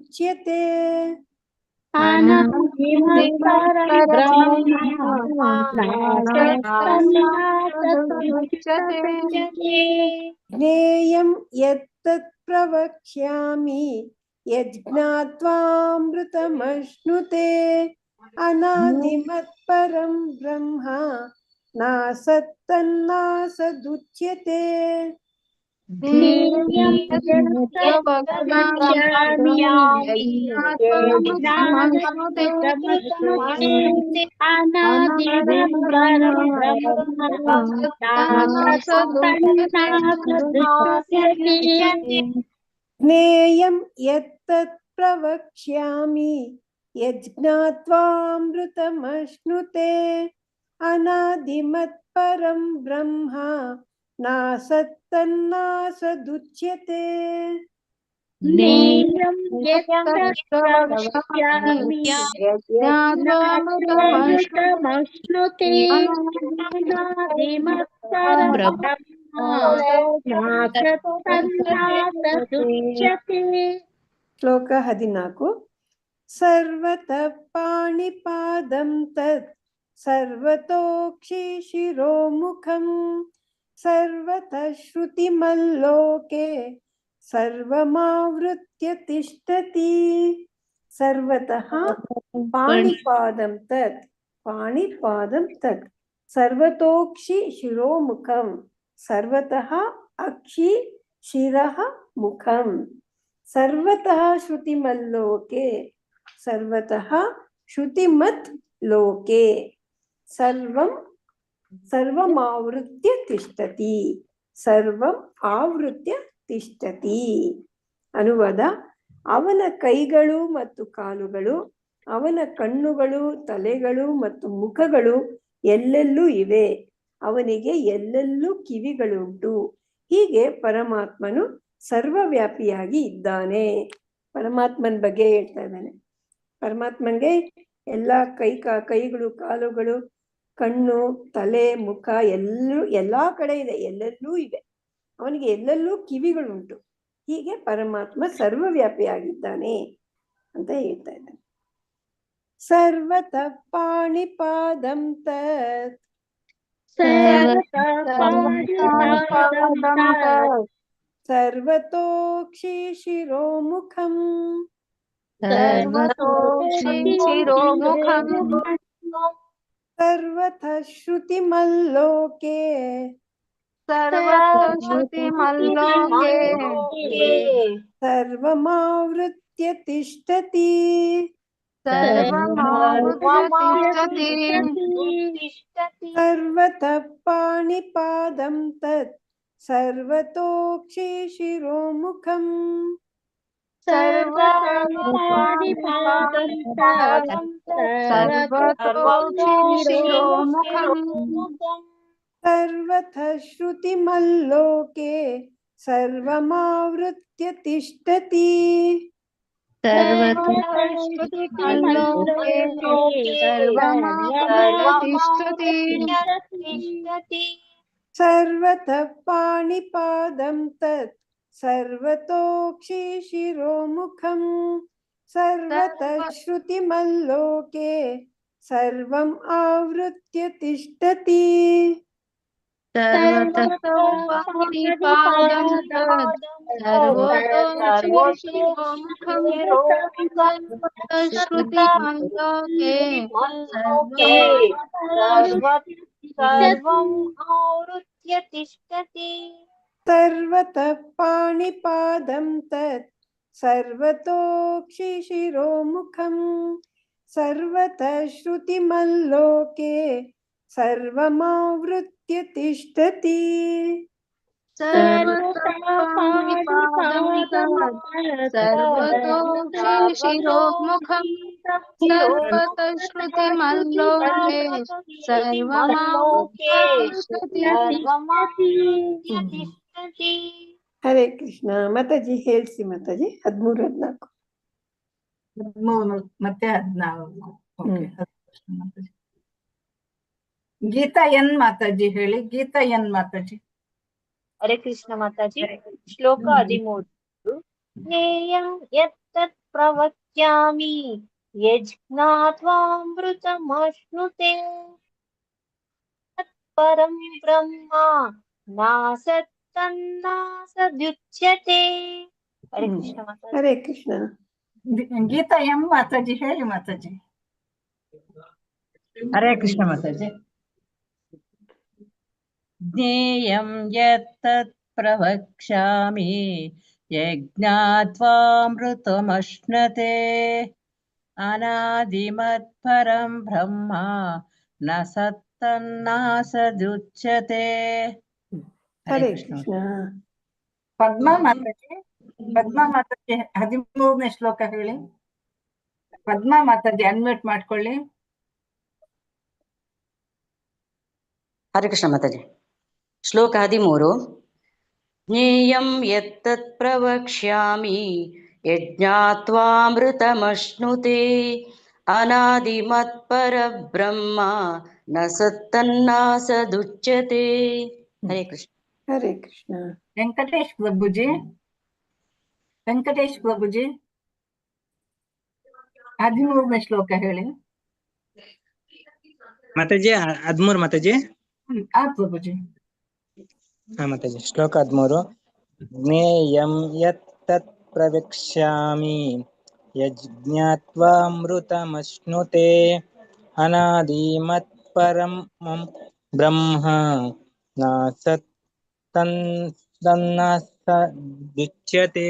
ನಾಸತ್ತನ್ನಾಸದುಚ್ಯತೆ. ಜ್ಞೇಯಂ ಯತ್ತತ್ ಪ್ರವಕ್ಷ್ಯಾಮಿ ಯಜ್ಞಾತ್ವಾಮೃತಮಶ್ನುತೆ ಅನಾದಿಮತ್ಪರಂ ಬ್ರಹ್ಮ ನಾಸತ್ತನ್ನಾಸದುಚ್ಯತೆ. ಜ್ಞೇಯಂ ಯತ್ತತ್ ಪ್ರವಕ್ಷ್ಯಾಮಿ ಯಜ್ಞಾತ್ವಾಮೃತಮಶ್ನುತೆ ಅನಾದಿಮತ್ಪರಂ ಬ್ರಹ್ಮ ನಾಸತ್ತನ್ನಾಸದುಚ್ಯತೆ. ಜ್ಞೇಯಂ ಯತ್ತತ್ ಪ್ರವಕ್ಷ್ಯಾಮಿ ಯಜ್ಞಾತ್ವಾಮೃತಮಶ್ನುತೆ ಅನಾದಿಮತ್ಪರಂ ಬ್ರಹ್ಮ ನಾಸತ್ತನ್ನಾಸದುಚ್ಯತೆ. ಶ್ಲೋಕ 14. ಸರ್ವತಃ ಪಾಣಿಪಾದಂ ತತ್ ಸರ್ವತೋಕ್ಷಿ ಶಿರೋಮುಖಂ ಸರ್ವತಃ ಶ್ರುತಿಮಲ್ಲೋಕೆ ಸರ್ವಮಾವೃತ್ಯ ತಿಷ್ಠತಿ. ಸರ್ವತಃ ಪಾಣಿಪಾದಂ ತತ್ ಸರ್ವತೋಕ್ಷಿ ಶಿರೋಮುಖಂ ಸರ್ವತಃ ಅಕ್ಷಿ ಶಿರಃ ಮುಖಂ ಸರ್ವತಃ ಶ್ರುತಿಮಲ್ಲೋಕೆ ಸರ್ವತಃ ಶ್ರುತಿಮತ್ ಲೋಕೆ ಸರ್ವಂ ಸರ್ವಮಾವೃತ್ಯ ತಿಷ್ಠತಿ ಸರ್ವಂ ಆವೃತ್ಯ ತಿಷ್ಠತಿ. ಅನುವಾದ: ಅವನ ಕೈಗಳು ಮತ್ತು ಕಾಲುಗಳು, ಅವನ ಕಣ್ಣುಗಳು, ತಲೆಗಳು ಮತ್ತು ಮುಖಗಳು ಎಲ್ಲೆಲ್ಲೂ ಇವೆ, ಅವನಿಗೆ ಎಲ್ಲೆಲ್ಲೂ ಕಿವಿಗಳುಂಟು. ಹೀಗೆ ಪರಮಾತ್ಮನು ಸರ್ವವ್ಯಾಪಿಯಾಗಿ ಇದ್ದಾನೆ. ಪರಮಾತ್ಮನ ಬಗ್ಗೆ ಹೇಳ್ತಾ ಇದ್ದಾನೆ. ಪರಮಾತ್ಮನ್ಗೆ ಎಲ್ಲ ಕೈಗಳು, ಕಾಲುಗಳು, ಕಣ್ಣು, ತಲೆ, ಮುಖ ಎಲ್ಲಾ ಕಡೆ ಇದೆ, ಎಲ್ಲೆಲ್ಲೂ ಇವೆ, ಅವನಿಗೆ ಎಲ್ಲೆಲ್ಲೂ ಕಿವಿಗಳುಂಟು. ಹೀಗೆ ಪರಮಾತ್ಮ ಸರ್ವವ್ಯಾಪಿಯಾಗಿದ್ದಾನೆ ಅಂತ ಹೇಳ್ತಾ ಇದ್ದಾನೆ. ಸರ್ವತಃ ಪಾಣಿಪಾದಂ ತತ್ ಸರ್ವತೋಕ್ಷಿ ಶಿರೋಮುಖಂ ಸರ್ವತಃ ಶ್ರುತಿಮಲ್ಲೋಕೆ ಸರ್ವಮಾವೃತ್ಯ ತಿಷ್ಠತಿ ಸರ್ವತಃ ಪಾಣಿಪಾದಂ ತತ್ ಸರ್ವತೋಕ್ಷಿ ಶಿರೋಮುಖಂ ಸರ್ವತಃ ಶ್ರುತಿಮಲ್ಲೋಕೆ ಸರ್ವಮಾವೃತ್ಯ ತಿಷ್ಠತಿ ಸರ್ವತಃ ಪಾಣಿಪಾದಂ ತತ್ ಸರ್ವತೋಕ್ಷಿ ಶಿರೋಮುಖಂ ಸರ್ವತಃ ಶ್ರುತಿಮಲ್ಲೋಕೆ ಸರ್ವಂ ಆವೃತ್ಯ ತಿಷ್ಠತಿ ಸರ್ವತಃ ಪಾಣಿಪಾದಂ ತತ್ ಸರ್ವತೋಕ್ಷಿ ಶಿರೋಮುಖಂ ಸರ್ವತಃ ಶ್ರುತಿಮಲ್ಲೋಕೆ ಸರ್ವಮಾವೃತ್ಯ ತಿಷ್ಠತಿ ಹರೇ ಕೃಷ್ಣ. ಮಾತಾಜಿ ಹೇಳ್ಸಿ ಮಾತಾಜಿ. 13-14 ಮತ್ತೆ 14. ಗೀತಾ ಎನ್ ಮಾತಾಜಿ ಹೇಳಿ. ಗೀತಾ ಎನ್ ಮಾತಾಜಿ. ಹರೇ ಕೃಷ್ಣ ಮಾತಾಜಿ. ಶ್ಲೋಕ 13. ಜ್ಞೇಯಂ ಯತ್ತತ್ ಪ್ರವಕ್ಷ್ಯಾಮಿ ಯಜ್ಞಾತ್ವಾಮೃತಮಶ್ನುತೆ ತತ್ಪರಂ ಬ್ರಹ್ಮ ನಾಸತ್ತನ್ನಾಸದುಚ್ಯತೆ. ಹರೇ ಕೃಷ್ಣ ಮಾತಾಜಿ. ಹರೇ ಕೃಷ್ಣ. ಗೀತಾ ಎಂ ಮಾತಾಜಿ ಹೇಳಿ ಮಾತಾಜಿ. ಹರೇ ಕೃಷ್ಣ ಮಾತಾಜಿ. ಜ್ಞೇಯಂ ಯತ್ತತ್ ಪ್ರವಕ್ಷ್ಯಾಮಿ ಯಜ್ಞಾತ್ವಾಮೃತಮಶ್ನುತೆ ಅನಾದಿಮತ್ಪರಂ ಬ್ರಹ್ಮ ನ ಸತ್ತನ್ನಾಸದುಚ್ಯತೆ. ಹರೇ ಕೃಷ್ಣ. ಪದ್ಮಾ ಮಾತಾಜಿ. ಪದ್ಮಾ ಮಾತಾಜಿ 13ನೇ ಶ್ಲೋಕ ಹೇಳಿ. ಪದ್ಮಾ ಮಾತಾಜಿ ಅನ್ಮ್ಯೂಟ್ ಮಾಡ್ಕೊಳ್ಳಿ. ಹರೇ ಕೃಷ್ಣ ಮಾತಾಜಿ. ಶ್ಲೋಕ 13. ಜ್ಞೇಯಂ ಯತ್ತತ್ ಪ್ರವಕ್ಷ್ಯಾಮಿ ಯಜ್ಞಾತ್ವಾಮೃತಮಶ್ನುತೆ ಅನಾದಿಮತ್ಪರಬ್ರಹ್ಮ ನ ಸತ್ತನ್ನಾಸದುಚ್ಯತೆ. ಹರೇ ಕೃಷ್ಣ. ಹರೇ ಕೃಷ್ಣ. ವೆಂಕಟೇಶ್ ಪ್ರಭುಜಿ. ವೆಂಕಟೇಶ್ ಪ್ರಭುಜಿ 13ನೇ ಶ್ಲೋಕ ಹೇಳಿ. ಮಾತಾಜಿ 13 ಮಾತಾಜಿ. ಪ್ರಭುಜಿ. ಹಾ ಮಾತಾಜಿ. ಶ್ಲೋಕ 13. ಜ್ಞೇಯಂ ಯತ್ತತ್ ಪ್ರವಕ್ಷ್ಯಾಮಿ ಯಜ್ಞಾತ್ವಾಮೃತಮಶ್ನುತೆ ಅನಾದಿಮತ್ಪರಂ ಬ್ರಹ್ಮ ನ ಸತ್ತನ್ನಾಸದುಚ್ಯತೆ. ದುಚ್ಯತೆ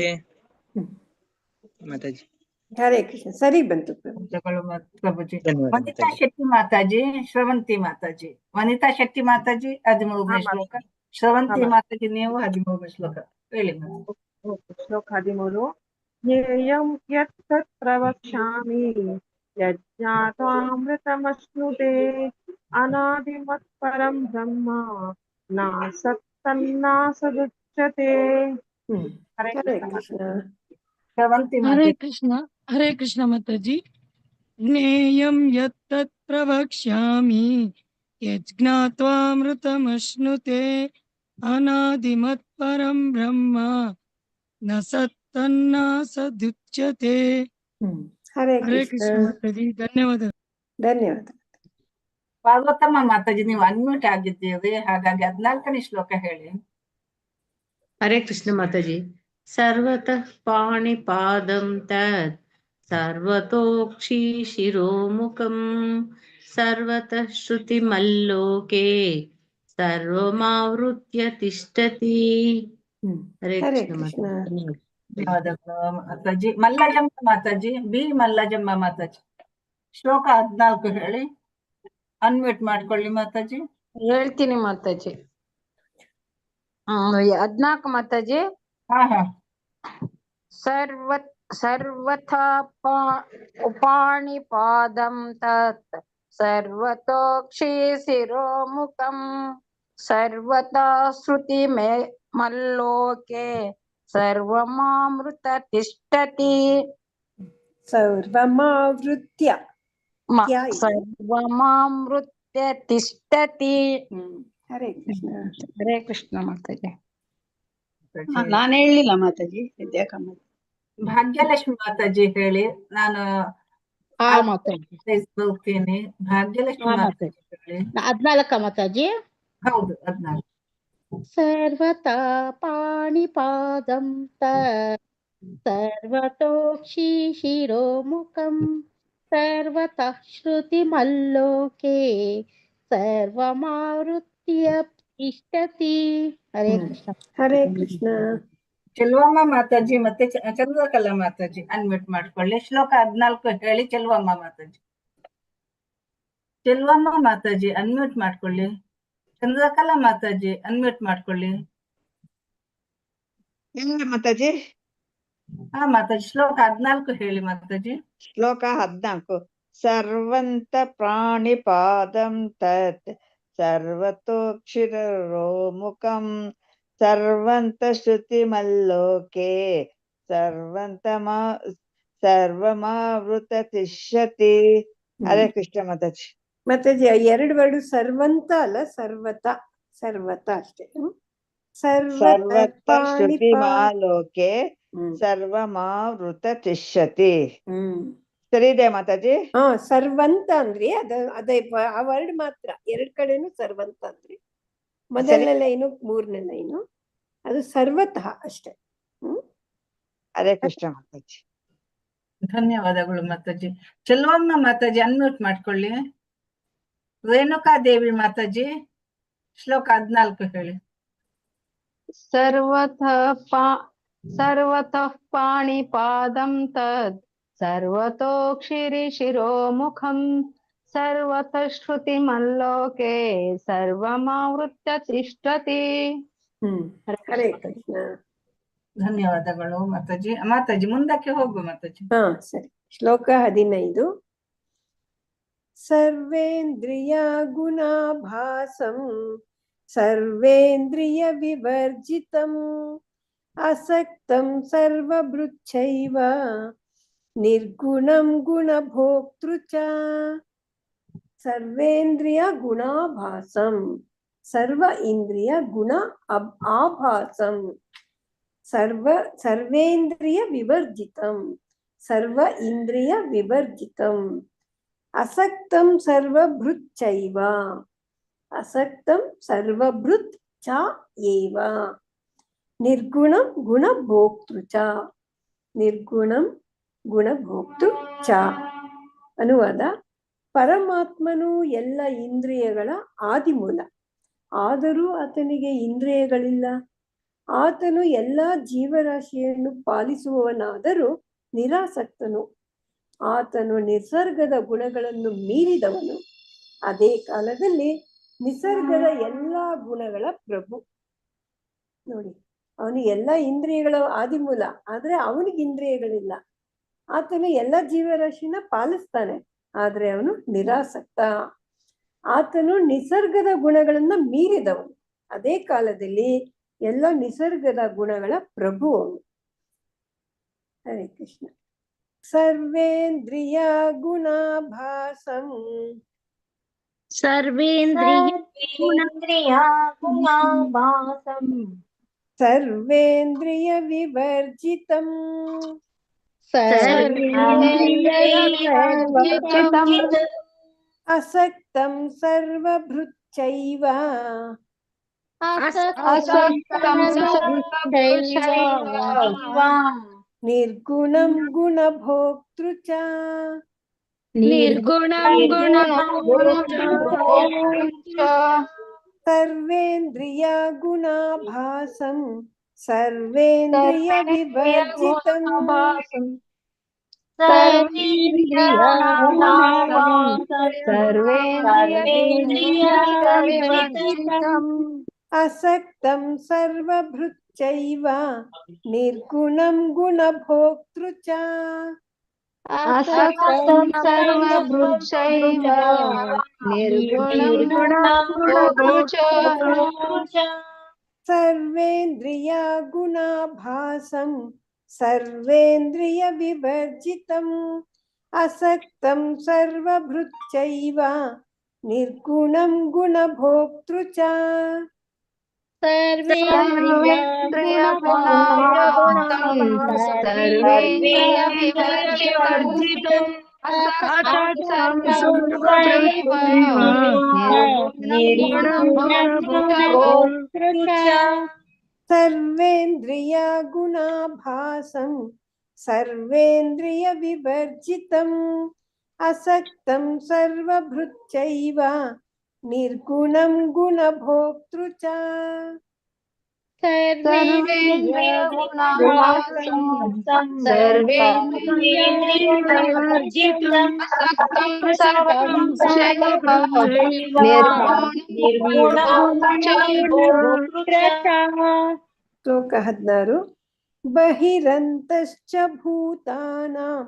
ಮಾತಾಜಿ. ಹರೇ ಕೃಷ್ಣ, ಸರಿ ಬಂತು ಪ್ರಭು. ಪ್ರಭುಜಿ. ಧನ್ಯವಾದ ವನಿತಾ ಮಾತಾಜಿ. ಶೆಟ್ಟಿ ಮಾತಾಜಿ, ಶ್ರವಂತಿ ಮಾತಾಜಿ. ವನಿತಾ ಶೆಟ್ಟಿ ಮಾತಾಜಿ 13ನೇ ಶ್ಲೋಕ, ಶ್ರವಂತಿ ಮಾತಾಜಿ ನೀವು 13ನೇ ಶ್ಲೋಕ ಹೇಳಿ. ಶ್ಲೋಕ 13. ಜ್ಞೇಯಂ ಯತ್ ತತ್ ಪ್ರವಕ್ಷ್ಯಾಮಿ ಯಜ್ಞಾತ್ವಾಮೃತಮಶ್ನುತೆ ಅನಾದಿಮತ್ ಪರಂ ಬ್ರಹ್ಮ ನಾಸತ್ತನ್ನಾಸದುಚ್ಯತೆ. ಹರೇ ಹರೇ ಕೃಷ್ಣ. ಕೃಷ್ಣ. ಶ್ರವಂತಿ ಹರೇ ಮಾತಾಜಿ. ಕೃಷ್ಣ. ಹರೇ ಕೃಷ್ಣ ಮಾತಾಜಿ. ಜ್ಞೇಯಂ ಯತ್ತತ್ ಪ್ರವಕ್ಷ್ಯಾಮಿ ಯಜ್ಞಾತ್ವಾಮೃತಮಶ್ನುತೆ ಅನಾದಿಮತ್ ಪರಂ ಬ್ರಹ್ಮ ನ ಸತ್ತನ್ನ ಸದುಚ್ಯತೆ. ಹರೇ ಹರೇ ಕೃಷ್ಣ. ಕೃಷ್ಣ ಮಾತಾಜಿ, ಧನ್ಯವಾದ. ಧನ್ಯವಾದ. ಪಾರ್ವತಮ್ಮ ಮಾತಾಜಿ ನೀವು ಅನ್ಮ್ಯೂಟ್ ಆಗಿದ್ದೀರಿ, ಹಾಗಾಗಿ 14ನೇ ಶ್ಲೋಕ ಹೇಳಿ. ಹರೇ ಕೃಷ್ಣ ಮಾತಾಜಿ. ಸರ್ವತಃ ಪಾಣಿಪಾದಂ ತತ್ ಸರ್ವತೋಕ್ಷಿ ಶಿರೋಮುಖಂ ಸರ್ವತಃ ಶ್ರುತಿಮಲ್ಲೋಕೆ ಸರ್ವಮಾವೃತ್ಯ ತಿಷ್ಠತಿ. ಹರೇ ಹರೇ ಕೃಷ್ಣ ಕೃಷ್ಣ. ಮಾತಾಜಿ. ಧನ್ಯವಾದಗಳು ಮಾತಾಜಿ. ಮಲ್ಲಜಮ್ಮ ಮಾತಾಜಿ, ಬಿ ಮಲ್ಲಜಮ್ಮ ಮಾತಾಜಿ ಶ್ಲೋಕ 14 ಹೇಳಿ. ಅನ್ಮ್ಯೂಟ್ ಮಾಡ್ಕೊಳ್ಳಿ ಮಾತಾಜಿ. ಹೇಳ್ತೀನಿ ಮಾತಾಜಿ. 14 ಮಾತಾಜಿ. ಹಾ ಹಾ. ಸರ್ವಥಾ ಪಾಣಿಪಾದಂ ತತ್ ಸರ್ವತೋಕ್ಷಿ ಶಿರೋಮುಖಂ ಸರ್ವತಾ ಶ್ರುತಿ ಮಲ್ಲೋಕೆ ಸರ್ವಮಾಮೃತ ತಿಷ್ಠತಿ. ಸರ್ವಮಾವೃತ್ಯ. ಸರ್ವಮಾಮೃತ್ಯ ತಿಷ್ಠತಿ. ಹರೇ ಕೃಷ್ಣ. ಹರೇ ಕೃಷ್ಣ ಮಾತಾಜಿ. ನಾನು ಹೇಳಿಲ್ಲ ಮಾತಾಜಿ, ವಿದ್ಯಾಕಮ್ಮ. ಭಾಗ್ಯಲಕ್ಷ್ಮಿ ಮಾತಾಜಿ ಹೇಳಿ. ನಾನು ಹೋಗ್ತೀನಿ. ಭಾಗ್ಯಲಕ್ಷ್ಮಿ ಮಾತಾಜಿ ಹೇಳಿ. 14 ಮಾತಾಜಿ. ಹೌದು 14. ಸರ್ವತಾ ಪಾಣಿಪಾದಂ ತತ್ ಸರ್ವತೋಕ್ಷಿ ಶಿರೋಮುಖಂ ಸರ್ವತಃ ಶ್ರುತಿಮಲ್ಲೋಕೆ ಸರ್ವಮಾವೃತ್ಯ ತಿಷ್ಠತಿ. ಹರೇ ಕೃಷ್ಣ. ಹರೇ ಕೃಷ್ಣ. ಚೆಲ್ವಮ್ಮ ಮಾತಾಜಿ ಮತ್ತೆ ಚಂದ್ರಕಲಾ ಮಾತಾಜಿ ಅನ್ಮ್ಯೂಟ್ ಮಾಡ್ಕೊಳ್ಳಿ. ಶ್ಲೋಕ 14 ಹೇಳಿ. ಚೆಲ್ವಮ್ಮ ಮಾತಾಜಿ. ಚೆಲ್ವಮ್ಮ ಮಾತಾಜಿ ಅನ್ಮ್ಯೂಟ್ ಮಾಡ್ಕೊಳ್ಳಿ. ಚಂದ್ರಕಲಾ ಮಾತಾಜಿ ಅನ್ಮ್ಯೂಟ್ ಮಾಡ್ಕೊಳ್ಳಿ. ಮಾತಾಜಿ. ಹಾ ಮಾತಾಜಿ ಶ್ಲೋಕ 14 ಹೇಳಿ ಮಾತಾಜಿ. ಶ್ಲೋಕ 14. ಸರ್ವಂತ ಪ್ರಾಣಿಪಾದಂ ತತ್ ಸರ್ವತೋಕ್ಷಿರೋಮುಖಂ ಸರ್ವಂತ ಶ್ರುತಿಮಲ್ಲೋಕೆ ಸರ್ವಮಾವೃತ ತಿಷ್ಠತಿ. ಹರೇ ಕೃಷ್ಣ ಮಾತಾಜಿ. ಮಾತಾಜಿ 2 ವರ್ಡ್ ಸರ್ವಂತ ಅಲ್ಲ, ಸರ್ವತ. ಸರ್ವತ ಅಷ್ಟೇ. ಸರ್ವತ ಶ್ರುತಿಮಾಲೋಕೆ ಸರ್ವಮಾವೃತ ತಿಷ್ಠತಿ. ಸರಿ ಇದೆ ಮಾತಾಜಿ. ಸರ್ವಂತ ಅಂದ್ರಿ ಅದೇ ಆ ವರ್ಡ್ ಮಾತ್ರ. 2 ಕಡೆನೂ ಸರ್ವಂತ ಅಂದ್ರಿ. ಮೊದಲನೇ ಲೈನು 3ನೇ ಲೈನು ಅದು ಸರ್ವತಃ ಅಷ್ಟೇ. ಹರೇ ಕೃಷ್ಣ ಮಾತಾಜಿ. ಧನ್ಯವಾದಗಳು ಮಾತಾಜಿ. ಚೆಲ್ವಮ್ಮ ಮಾತಾಜಿ ಅನ್ಮ್ಯೂಟ್ ಮಾಡ್ಕೊಳ್ಳಿ. ರೇಣುಕಾ ದೇವಿ ಮಾತಾಜಿ ಶ್ಲೋಕ 14 ಹೇಳಿ. ಸರ್ವತಃ ಪಾಣಿಪಾದಂ ತದ್ ಸರ್ವತೋಕ್ಷಿರಿ ಶಿರೋಮುಖಂ ಸರ್ವತಃ ಶ್ರುತಿಮಲ್ಲೋಕೆ ಸರ್ವಮಾವೃತ್ಯ ತಿಷ್ಠತಿ. ಹರೇ ಕೃಷ್ಣ. ಧನ್ಯವಾದಗಳು ಮಾತಾಜಿ. ಮಾತಾಜಿ ಮುಂದಕ್ಕೆ ಹೋಗು ಮಾತಾಜಿ. ಸರಿ. ಶ್ಲೋಕ 15. ಸರ್ವೇಂದ್ರಿಯ ಗುಣಾಭಾಸಂ ಸರ್ವೇಂದ್ರಿಯ ವಿವರ್ಜಿತಂ ಅಸಕ್ತಂ ಸರ್ವಭೃಚ್ಛೈವ ನಿರ್ಗುಣಂ ಗುಣಭೋಕ್ತೃ ಚ. ಸರ್ವೇಂದ್ರಿಯ ಗುಣಾಭಾಸಂ ಸರ್ವ ಇಂದ್ರಿಯ ಗುಣ ಆಭಾಸಂ ಸರ್ವೇಂದ್ರಿಯ ವಿವರ್ಜಿತಂ ಸರ್ವ ಇಂದ್ರಿಯ ವಿವರ್ಜಿತಂ ಅಸಕ್ತಂ ಸರ್ವಭೃಚ್ಛೈವ ಅಸಕ್ತಂ ಸರ್ವಭೃತ್ ಚ ಏವ ನಿರ್ಗುಣಂ ಗುಣಭೋಕ್ತೃ ಚ ನಿರ್ಗುಣಂ ಗುಣಭೋಕ್ತೃ ಚ. ಅನುವಾದ: ಪರಮಾತ್ಮನು ಎಲ್ಲ ಇಂದ್ರಿಯಗಳ ಆದಿಮೂಲ, ಆದರೂ ಆತನಿಗೆ ಇಂದ್ರಿಯಗಳಿಲ್ಲ. ಆತನು ಎಲ್ಲಾ ಜೀವರಾಶಿಯನ್ನು ಪಾಲಿಸುವವನಾದರೂ ನಿರಾಸಕ್ತನು. ಆತನು ನಿಸರ್ಗದ ಗುಣಗಳನ್ನು ಮೀರಿದವನು. ಅದೇ ಕಾಲದಲ್ಲಿ ನಿಸರ್ಗದ ಎಲ್ಲಾ ಗುಣಗಳ ಪ್ರಭು. ನೋಡಿ, ಅವನು ಎಲ್ಲ ಇಂದ್ರಿಯಗಳ ಆದಿಮೂಲ, ಆದ್ರೆ ಅವನಿಗೆ ಇಂದ್ರಿಯಗಳಿಲ್ಲ. ಆತನು ಎಲ್ಲ ಜೀವರಾಶಿನ ಪಾಲಿಸ್ತಾನೆ, ಆದ್ರೆ ಅವನು ನಿರಾಸಕ್ತ. ಆತನು ನಿಸರ್ಗದ ಗುಣಗಳನ್ನ ಮೀರಿದವನು. ಅದೇ ಕಾಲದಲ್ಲಿ ಎಲ್ಲ ನಿಸರ್ಗದ ಗುಣಗಳ ಪ್ರಭು ಅವನು. ಹರೇ ಕೃಷ್ಣ. ಸರ್ವೇಂದ್ರಿಯ ಗುಣಾಭಾಸಂ ಸರ್ವೇಂದ್ರಿಯ ಗುಣಾಭಾಸಂ ಸರ್ವೇಂದ್ರಿಯ ವಿವರ್ಜಿತಂ ಅಸಕ್ತಂ ಸರ್ವಭೃಚ್ಚೈವ ನಿರ್ಗುಣಂ ಗುಣಭೋಕ್ತೃ ಚ ಸರ್ವೇಂದ್ರಿಯ ಗುಣಾಭಾಸಂ ಸರ್ವೇಂದ್ರಿಯ ವಿವರ್ಜಿತಂ ಅಸಕ್ತಂ ಸರ್ವಭೃಚ್ಚೈವ ನಿರ್ಗುಣಂ ಗುಣಭೋಕ್ತೃ ಚ ಸರ್ವೇಂದ್ರಿಯ ಗುಣಾಭಾಸಂ ಸರ್ವೇಂದ್ರಿಯ ವಿವರ್ಜಿತಂ ಅಸಕ್ತಂ ಸರ್ವಭೃಚ್ಚೈವ ನಿರ್ಗುಣಂ ಗುಣಭೋಕ್ತೃ ಚ ಸರ್ವೇಂದ್ರಿಯ ಗುಣಾಭಾಸಂ ಸರ್ವೇಂದ್ರಿಯ ವಿವರ್ಜಿತಂ ಅಸಕ್ತಂ ಸರ್ವಭೃಚ್ಚೈವ ನಿರ್ಗುಣಂ ಗುಣಭೋಕ್ತೃ ಚ ಶ್ಲೋಕ 16. ಬಹಿರಂತಶ್ಚ ಭೂತಾನಾಂ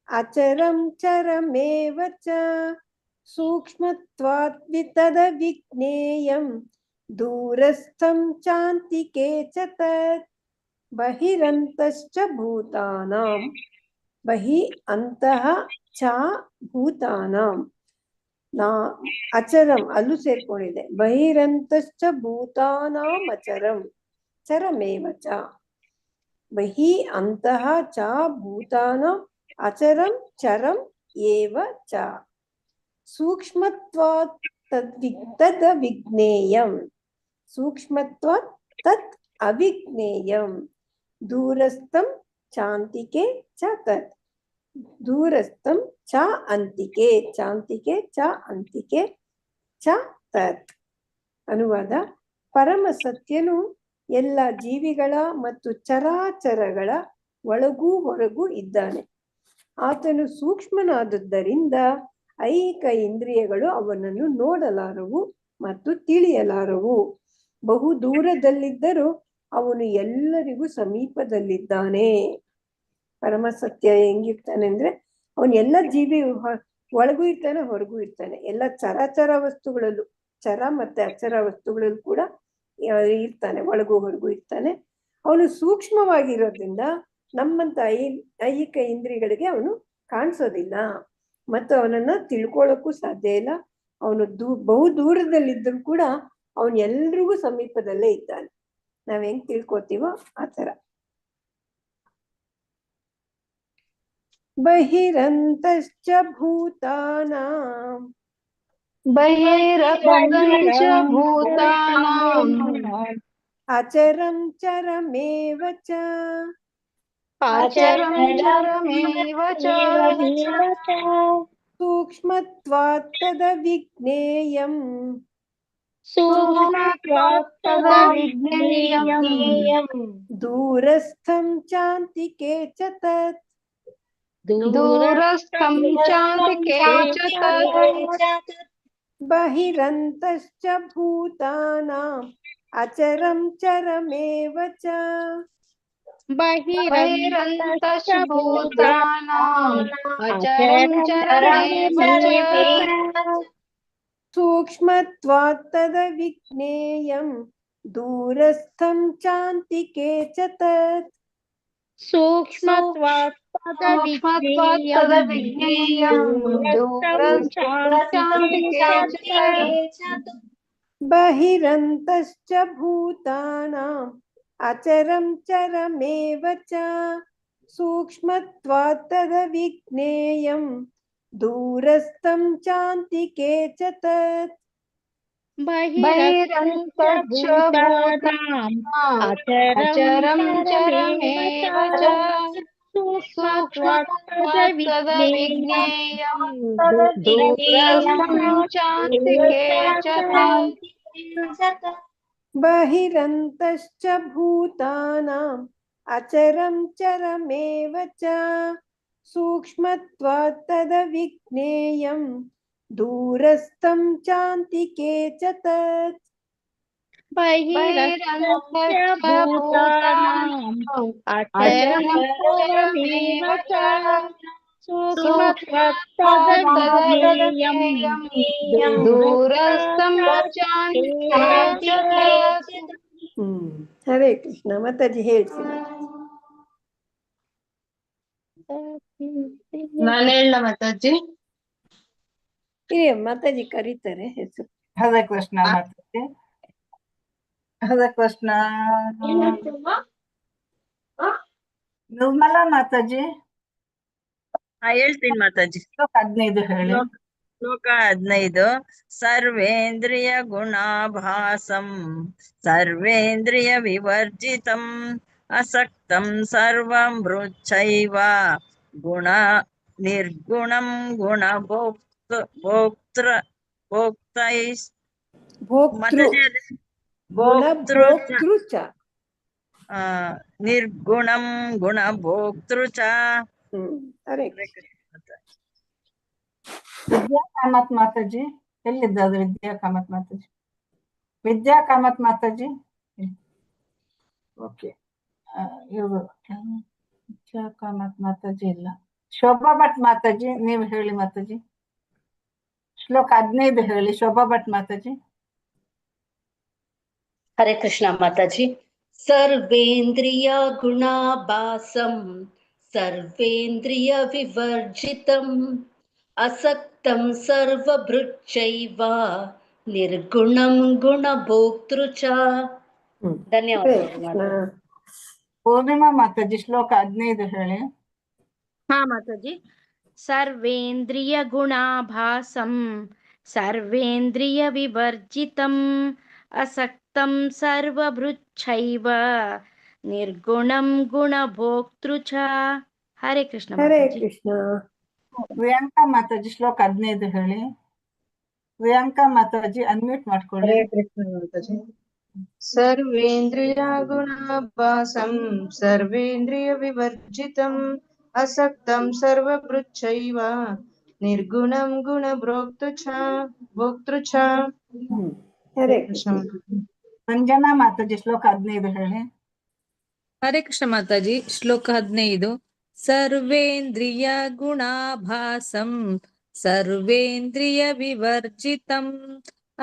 ಅಚರಂ ಚರಮೇವ ಚ ಸೂಕ್ಷ್ಮತ್ವಾತ್ ವಿತದ ವಿಜ್ಞೇಯಂ ದೂರಸ್ಥಂ ಚಾಂತಿಕೆ ಚ ತತ್. ಬಹಿರಂತಶ್ಚ ಭೂತಾನಾಂ, ಬಹಿ ಅಂತಃ ಚ ಭೂತಾನಾಂ, ಅಚರಂ ಅಲ್ಲೂ ಸೇರ್ಕೊಂಡಿದೆ. ಬಹಿರಂತಶ್ಚ ಭೂತಾನಾಂ ಅಚರಂ ಚರಮೇವ ಚ. ಬಹಿ ಅಂತಃ ಚ ಭೂತಾನಾಂ ಅಚರಂ ಚರಂ ಏವ ಚ. ಸೂಕ್ಷ್ಮತ್ವಾತ್ ತದ್ ವಿಜ್ಞೇಯಂ, ಸೂಕ್ಷ್ಮತ್ವಾತ್ ತತ್ ಅವಿಜ್ಞೇಯಂ. ದೂರಸ್ಥಂ ಚಾಂತಿಕೆ ಚ ತತ್. ದೂರಸ್ಥಂ ಚ ಅಂತಿಕೆ, ಚಾಂತಿಕೆ ಚ ಅಂತಿಕೆ ಚ ತತ್. ಅನುವಾದ: ಪರಮ ಸತ್ಯನು ಎಲ್ಲ ಜೀವಿಗಳ ಮತ್ತು ಚರಾಚರಗಳ ಒಳಗೂ ಹೊರಗೂ ಇದ್ದಾನೆ. ಆತನು ಸೂಕ್ಷ್ಮನಾದದ್ದರಿಂದ ಐಹಿಕ ಇಂದ್ರಿಯಗಳು ಅವನನ್ನು ನೋಡಲಾರವು ಮತ್ತು ತಿಳಿಯಲಾರವು. ಬಹು ದೂರದಲ್ಲಿದ್ದರೂ ಅವನು ಎಲ್ಲರಿಗೂ ಸಮೀಪದಲ್ಲಿದ್ದಾನೆ. ಪರಮ ಸತ್ಯ ಹೆಂಗಿರ್ತಾನೆ ಅಂದ್ರೆ, ಅವನು ಎಲ್ಲ ಜೀವಿ ಒಳಗೂ ಇರ್ತಾನೆ, ಹೊರಗೂ ಇರ್ತಾನೆ. ಎಲ್ಲ ಚರಾಚರ ವಸ್ತುಗಳಲ್ಲೂ, ಚರ ಮತ್ತೆ ಅಚರ ವಸ್ತುಗಳಲ್ಲೂ ಕೂಡ ಇರ್ತಾನೆ, ಒಳಗೂ ಹೊರಗೂ ಇರ್ತಾನೆ. ಅವನು ಸೂಕ್ಷ್ಮವಾಗಿರೋದ್ರಿಂದ ನಮ್ಮಂತ ಐಹಿಕ ಇಂದ್ರಿಯಗಳಿಗೆ ಅವನು ಕಾಣಿಸೋದಿಲ್ಲ ಮತ್ತು ಅವನನ್ನ ತಿಳ್ಕೊಳ್ಳೋಕ್ಕೂ ಸಾಧ್ಯ ಇಲ್ಲ. ಅವನು ಬಹು ದೂರದಲ್ಲಿದ್ದರೂ ಕೂಡ ಅವನು ಎಲ್ರಿಗೂ ಸಮೀಪದಲ್ಲೇ ಇದ್ದಾನೆ. ನಾವ್ ಹೆಂಗ್ ತಿಳ್ಕೊತೀವೋ ಆ ತರ. ಬಹಿರಂತಶ್ಚ ಭೂತಾನಾಂ ಅಚರಂ ಚರಮೇವ ಚ. ಸೂಕ್ಷ್ಮತ್ವಾತ್ ತದ ವಿಜ್ಞೇಯಂ सूक्ष्मत्वात् तद्विज्ञेयम् दूरस्थं चान्तिके च तत् दूरस्थं चान्तिके च तत् बहिरन्तश्च भूतानाम् अचरं चरमेव च बहिरन्तश्च भूतानाम् अचरं चरमेव च सूक्ष्मत्वात् तदविज्ञेयं दूरस्थं चान्तिके च तत् सूक्ष्मत्वात् तदविज्ञेयं दूरस्थं चान्तिके च तत् बहिरन्तश्च भूतानाम् अचरं चरमेव च सूक्ष्मत्वात् तदविज्ञेयं दूरस्थं चान्तिके च तत् बहिरन्तश्च भूतानाम् अचरं चरमेव च सूक्ष्मत्वात् तदविज्ञेयं दूरस्थं चान्तिके च तत् बहिरन्तश्च भूतानाम् अचरं चरमेव च सूक्ष्मत्वात् तदविज्ञेयं दूरस्थं चान्तिके च तत् बहिरन्तश्च भूतानाम् अचरं चरमेव च सूक्ष्मत्वात् तदविज्ञेयं दूरस्थं चान्तिके च तत् ಹರೇ ಕೃಷ್ಣ. ಮಾತಾಜಿ ಹೇಳ್ಸಿ. ನಾನು ಹೇಳ ಮಾತಾಜಿ. ಇರಿ ಮಾತಾಜಿ ಕರೀತಾರೆ ಹೆಸರು. ಹರೇ ಕೃಷ್ಣ ಮಾತಾಜಿ. ಹರೇ ಕೃಷ್ಣ. ನಿರ್ಮಲಾ ಮಾತಾಜಿ. ಹೇಳ್ತೀನಿ ಮಾತಾಜಿ. 15 ಹೇಳಿ. ಶ್ಲೋಕ 15. ಸರ್ವೇಂದ್ರಿಯ ಗುಣಾಭಾಸಂ ಸರ್ವೇಂದ್ರಿಯ ವಿವರ್ಜಿತಂ ಅಸಕ್ತಂ ಸರ್ವಂ ಮೃಚ್ಛೈವ ಗುಣ ನಿರ್ಗುಣಂ ಗುಣ ನಿರ್ಗುಣಂ ಗುಣ ಭೋಕ್ತೃ ಚ. ವಿದ್ಯಾ ಕಾಮತ್ ಮಾತಾಜಿ ಎಲ್ಲಿದ್ದಾರೆ? ವಿದ್ಯಾ ಕಾಮತ್ ಮಾತಾಜಿ. ವಿದ್ಯಾ ಕಾಮತ್ ಮಾತಾಜಿ. ಓಕೆ, ಇವರು ವಿದ್ಯಾ ಕಾಮತ್ ಮಾತಾಜಿ ಇಲ್ಲ. ಶೋಭಾ ಭಟ್ ಮಾತಾಜಿ ನೀವು ಹೇಳಿ ಮಾತಾಜಿ. ಶ್ಲೋಕ 15 ಹೇಳಿ ಶೋಭಾ ಭಟ್ ಮಾತಾಜಿ. ಹರೇ ಕೃಷ್ಣ ಮಾತಾಜಿ. ಸರ್ವೇಂದ್ರಿಯ ಗುಣಾಭಾಸಂ ಸರ್ವೇಂದ್ರಿಯ ವಿವರ್ಜಿತಂ ಅಸಕ್ತಂ ಸರ್ವಭೃಚ್ಚೈವ ನಿರ್ಗುಣಂ ಗುಣಭೋಕ್ತೃ ಚ. ಧನ್ಯವಾದಗಳು. ಪೂರ್ಣಿಮಾ ಮಾತಾಜಿ ಶ್ಲೋಕ 15 ಹೇಳಿ. ಹಾ ಮಾತಾಜಿ. ಸರ್ವೇಂದ್ರಿಯ ಗುಣಾಭಾಸಂ ಸರ್ವೇಂದ್ರಿಯ ವಿವರ್ಜಿತಂ ಅಸಕ್ತಂ ಸರ್ವಭೃಚ್ಛೈವ ನಿರ್ಗುಣಂ ಗುಣಭೋಕ್ತೃ ಚ. ಹರೇ ಕೃಷ್ಣ. ಹರೇ ಕೃಷ್ಣ. ಪ್ರಿಯಾಂಕಾ ಮಾತಾಜಿ ಶ್ಲೋಕ 15 ಹೇಳಿ. ಪ್ರಿಯಾಂಕಾ ಮಾತಾಜಿ ಅನ್ಮ್ಯೂಟ್ ಮಾಡ್ಕೊಳ್ಳಿ. ಹರೇ ಕೃಷ್ಣ ಮಾತಾಜಿ. ಸರ್ವೇಂದ್ರಿಯ ಗುಣಾಭಾಸಂ ಸರ್ವೇಂದ್ರಿಯ ವಿವರ್ಜಿತಂ ಅಸಕ್ತಂ ಸರ್ವಭೃಚ್ಛೈವ ನಿರ್ಗುಣಂ ಗುಣ ಭೋಕ್ತೃ ಚ. ಹರೇ ಕೃಷ್ಣ. ಸಂಜನಾ ಮಾತಾಜಿ ಶ್ಲೋಕ 15 ಹೇಳಿ. ಹರೇ ಕೃಷ್ಣ ಮಾತಾಜಿ. ಶ್ಲೋಕ 15. ಸರ್ವೇಂದ್ರಿಯ ಗುಣಾಭಾಸಂ ಸರ್ವೇಂದ್ರಿಯ ವಿವರ್ಜಿತಂ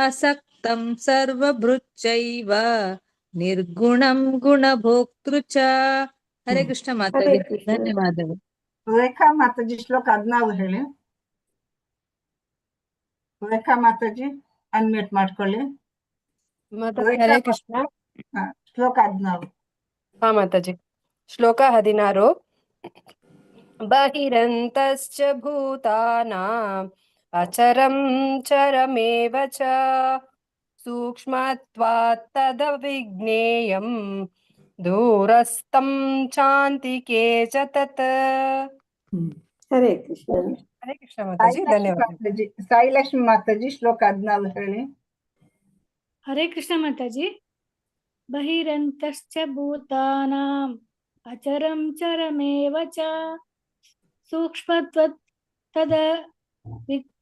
ಅಸಕ್ತಂ ಸರ್ವಭೃಚ್ಚೈವ ನಿರ್ಗುಣಂ ಗುಣಭೋಕ್ತೃ ಚ. ಹರೇ ಕೃಷ್ಣ ಮಾತಾಜಿ. ಧನ್ಯವಾದಗಳು. ರೇಖಾ ಮಾತಾಜಿ ಶ್ಲೋಕ 16 ಹೇಳಿ. ರೇಖಾ ಮಾತಾಜಿ ಅನ್ಮ್ಯೂಟ್ ಮಾಡ್ಕೊಳ್ಳಿ. ಹರೇ ಕೃಷ್ಣ. ಶ್ಲೋಕ 16. ಹಾ ಮಾತಾಜಿ. ಶ್ಲೋಕ 16. ಬಹಿರಂತಶ್ಚ ಭೂತಾನಾಂ ಅಚರಂ ಚರಮೇವ ಚ ಸೂಕ್ಷ್ಮತ್ವಾತ್ ತದವಿಜ್ಞೇಯಂ ದೂರಸ್ಥಂ ಚಾಂತಿಕೆ ಚ ತತ್. ಹರೇ ಕೃಷ್ಣ. ಹರೇ ಕೃಷ್ಣ ಮಾತಾಜಿ. ಧನ್ಯವಾದ. ಸಾಯಿಲಕ್ಷ್ಮಿ ಮಾತಾಜಿ ಶ್ಲೋಕ 14 ಹೇಳಿ. ಹರೇ ಕೃಷ್ಣ ಮಾತಾಜಿ. ಬಹಿರಂತಶ್ಚ ಭೂತಾನಾಂ ಅಚರಂ ಚರಮೇವ ಚ ಸೂಕ್ಷ್ಮತ್ವತ್ ತದ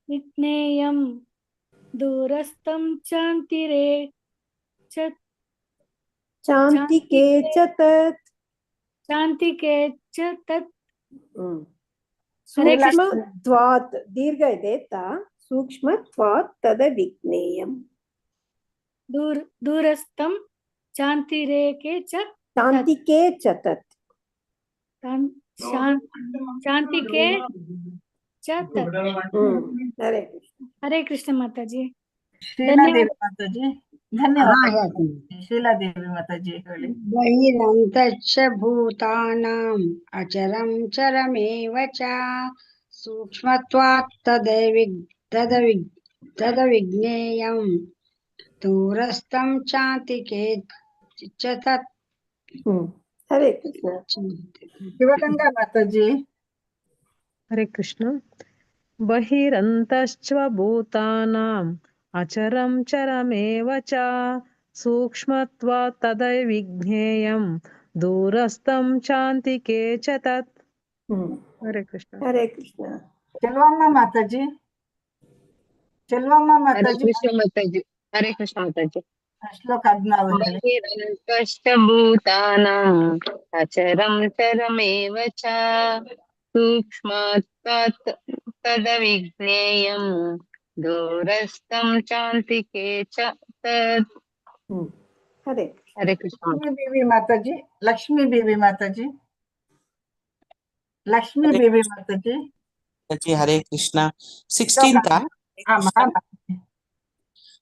ವಿಜ್ಞೇಯಂ ದೂರಸ್ಥಂ ಚಾಂತಿರೇ ಶಾಂತಿಕೆ ಚ ತತ್. ಶಾಂತಿಕೆ ಚ ತತ್. ಸೂಕ್ಷ್ಮತ್ವಾತ್ ದೀರ್ಘ ಇದೆ ತಾ. ಸೂಕ್ಷ್ಮತ್ವಾತ್ ತದ ವಿಜ್ಞೇಯಂ. ದೂರಸ್ಥಂ ಶಾಂತಿರೇಕೆ ಚ ಶಾಂತಿಕೆ ಚ ತತ್. ಶಾಂತಿಕೆ ಚ ತತ್. ಹರೇ ಕೃಷ್ಣ. ಹರೇ ಕೃಷ್ಣ ಮಾತಾಜಿ. ಶೀಲಾದೇವಿ ಮಾತಾಜಿ ಧನ್ಯವಾದ. ಶೀಲಾದೇವಿ ಮಾತಾಜಿ ಹೇಳಿ. ಬಹಿರಂತಶ್ಚ ಭೂತಾನಾಂ ಅಚರಂ ಚರಮೇವ ಚ ಸೂಕ್ಷ್ಮತ್ವಾತ್ ತದವಿಜ್ಞೇಯಂ ದೂರಸ್ಥಂ ಚಾಂತಿಕೆ ಚ ತತ್. ಹರೇ ಕೃಷ್ಣ. ಶಿವಗಂಗಾ ಮಾತಾಜಿ. ಹರೇ ಕೃಷ್ಣ. ಬಹಿರಂತಶ್ಚ ಭೂತಾನಾಂ ಅಚರಂ ಚರಮೇವ ಚ ಸೂಕ್ಷ್ಮತ್ವಾತ್ ತದವಿಜ್ಞೇಯಂ ದೂರಸ್ಥಂ ಶಾಂತಿಕೆ ಚ ತತ್. ಹರೇ ಕೃಷ್ಣ. ಹರೇ ಕೃಷ್ಣ. ಚೆಲ್ವಮ್ಮ ಮಾತಾಜಿ. ಚೆಲ್ವಮ್ಮ ಮಾತಾಜಿ. ಹರೇ ಕೃಷ್ಣ ಮಾತಾಜಿ. ಶ್ಲೋಕ 14 ಹೇಳಿ. ಬಹಿರಂತಶ್ಚ ಭೂತಾನಾಂ ಅಚರಂ ಚರಮೇವ ಚ ಸೂಕ್ಷ್ಮತ್ವಾತ್ ತದವಿಜ್ಞೇಯಂ ದೂರಸ್ಥಂ ಶಾಂತಿಕೆ ಚ ತತ್. ಹರೇ ಹರೇ ಕೃಷ್ಣ. ಲಕ್ಷ್ಮೀ ದೇವಿ ಮಾತಾಜಿ. ಲಕ್ಷ್ಮೀ ದೇವಿ ಮಾತಾಜಿ. ಲಕ್ಷ್ಮೀ ದೇವಿ ಮಾತಾಜಿ. ಹರೇ ಕೃಷ್ಣ. 16th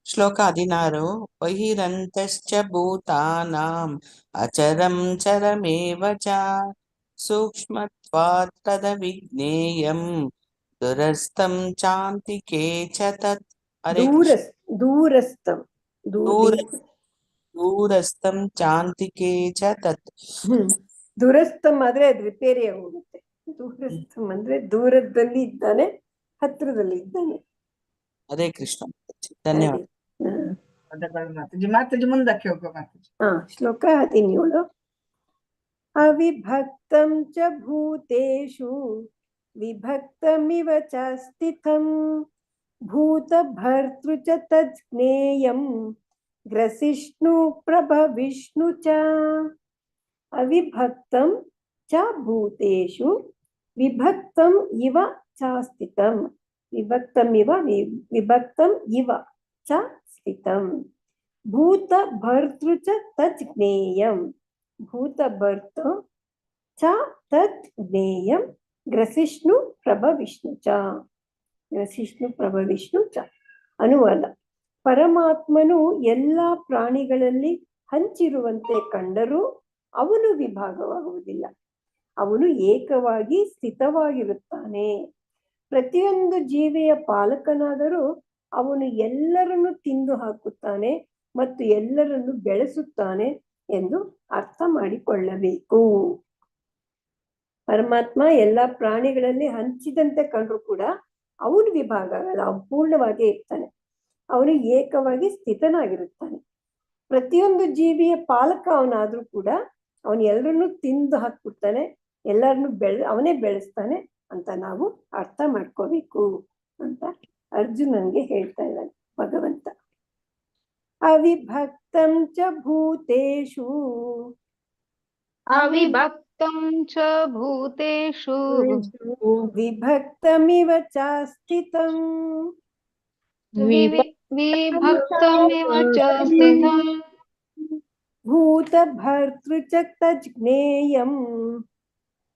ಶ್ಲೋಕ 16. ಬಹಿರಂತಶ್ಚ ಭೂತಾನಾಂ ಅಚರಂ ಚರಮೇವ ಚ ಸೂಕ್ಷ್ಮತ್ವಾತ್ ತದವಿಜ್ಞೇಯಂ ದೂರಸ್ಥಂ ಚಾಂತಿಕೆ ಚ ತತ್. ಹರೇ ಕೃಷ್ಣ. ದೂರಸ್ಥಂ ದೂರಸ್ಥಂ ಚಾಂತಿಕೆ ಚ ತತ್. ದೂರಸ್ಥಂ ಆದ್ರೆ ಅದು ರಿಪೇರಿ ಹೋಗುತ್ತೆ. ದೂರಸ್ಥಂ ಅಂದ್ರೆ ದೂರದಲ್ಲಿ ಇದ್ದಾನೆ, ಹತ್ರದಲ್ಲಿ ಇದ್ದಾನೆ. ಹರೇ ಕೃಷ್ಣ. ಧನ್ಯವಾದ. ಮಾತಾಜಿ. ಮಾತಾಜಿ ಮುಂದಕ್ಕೆ ಹೋಗುವ ಮಾತಾಜಿ. ಶ್ಲೋಕ 17. ಅವಿಭಕ್ತಂ ಚ ಭೂತೇಷು ವಿಭಕ್ತಮಿವ ಚ ಸ್ಥಿತಂ ಭೂತ ಭರ್ತೃ ಚ ತಜ್ಞೇಯಂ ಗ್ರಸಿಷ್ಣು ಪ್ರಭವಿಷ್ಣು ಚ. ಅವಿಭಕ್ತಂ ಚ ಭೂತೇಷು ವಿಭಕ್ತಂ ಇವ ಚ ಸ್ಥಿತಂ ವಿಭಕ್ತಂ ಇವ ಚ ಸ್ಥಿತಂ ಭೂತ ಭರ್ತೃ ಚ ತತ್ ಜ್ಞೇಯಂ ಭೂತ ಭರ್ತೃ ಚ ತತ್ ಜ್ಞೇಯಂ ಗ್ರಸಿಷ್ಣು ಪ್ರಭವಿಷ್ಣು ಚ. ಗ್ರಸಿಷ್ಣು ಪ್ರಭವಿಷ್ಣು ಚ. ಅನುವಾದ. ಪರಮಾತ್ಮನು ಎಲ್ಲಾ ಪ್ರಾಣಿಗಳಲ್ಲಿ ಹಂಚಿರುವಂತೆ ಕಂಡರೂ ಅವನು ವಿಭಾಗವಾಗುವುದಿಲ್ಲ. ಅವನು ಏಕವಾಗಿ ಸ್ಥಿತವಾಗಿರುತ್ತಾನೆ. ಪ್ರತಿಯೊಂದು ಜೀವಿಯ ಪಾಲಕನಾದರೂ ಅವನು ಎಲ್ಲರನ್ನು ತಿಂದು ಹಾಕುತ್ತಾನೆ ಮತ್ತು ಎಲ್ಲರನ್ನು ಬೆಳೆಸುತ್ತಾನೆ ಎಂದು ಅರ್ಥ ಮಾಡಿಕೊಳ್ಳಬೇಕು. ಪರಮಾತ್ಮ ಎಲ್ಲಾ ಪ್ರಾಣಿಗಳಲ್ಲಿ ಹಂಚಿದಂತೆ ಕಂಡ್ರು ಕೂಡ ಅವನು ವಿಭಾಗ ಆಗಲ್ಲ. ಅವನು ಪೂರ್ಣವಾಗಿ ಇರ್ತಾನೆ. ಅವನು ಏಕವಾಗಿ ಸ್ಥಿತನಾಗಿರುತ್ತಾನೆ. ಪ್ರತಿಯೊಂದು ಜೀವಿಯ ಪಾಲಕ ಅವನಾದ್ರೂ ಕೂಡ ಅವನು ಎಲ್ಲರನ್ನು ತಿಂದು ಹಾಕ್ಬಿಡ್ತಾನೆ, ಎಲ್ಲರನ್ನು ಅವನೇ ಬೆಳೆಸ್ತಾನೆ ಅಂತ ನಾವು ಅರ್ಥ ಮಾಡ್ಕೋಬೇಕು ಅಂತ ಅರ್ಜುನನ್ಗೆ ಹೇಳ್ತಾ ಇದ್ದಾನೆ ಭಗವಂತ. ಅವಿಭಕ್ತಂ ಚ ಭೂತೇಷು ವಿಭಕ್ತಮಿವ ಚ ಸ್ಥಿತಂ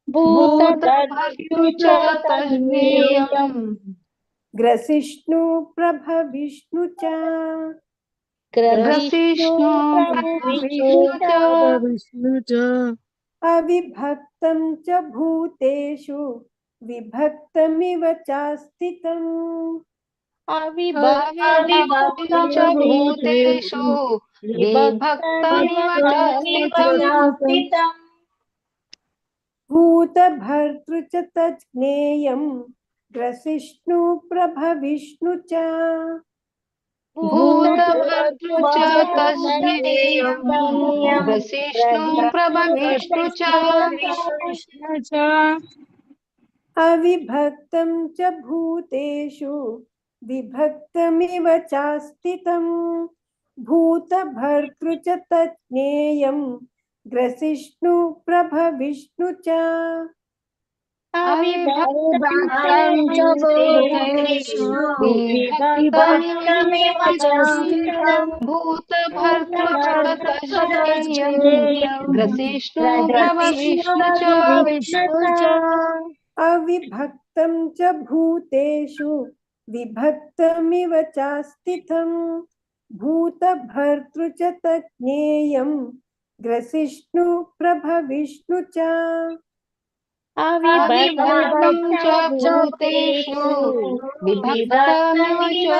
ಭೂತ ಭರ್ತೃ ಚ ತಜ್ಞೇಯಂ ಗ್ರಸಿಷ್ಣು ಪ್ರಭವಿಷ್ಣು ಚ. ಅವಿಭಕ್ತಂ ಚ ಭೂತೇಷು ವಿಭಕ್ತಮಿವ ಚ ಸ್ಥಿತಂ ಭೂತ ಭರ್ತೃ ಚ ತಜ್ಞೇಯಂ ಗ್ರಸಿಷ್ಣು ಪ್ರಭವಿಷ್ಣು ಚ. भूतभर्तृ च तस्येयं ग्रसिष्णु प्रभविष्णु च अविभक्तं च भूतेषु विभक्तमिव चास्तितं भूतभर्तृ च तज्ज्ञेयं ग्रसिष्णु प्रभविष्णु च अविभक्तं च भूतेषु विभक्तमिव चास्तितं भूतभर्तृ च तस्येयं ग्रसिष्णु प्रभविष्णु च अविभक्तं च भूतेषु विभक्तमिव चास्तितं भूतभर्तृ च तज्ज्ञेयं ग्रसिष्णु प्रभविष्णु च अविभक्तं च भूतेषु विभक्तमिव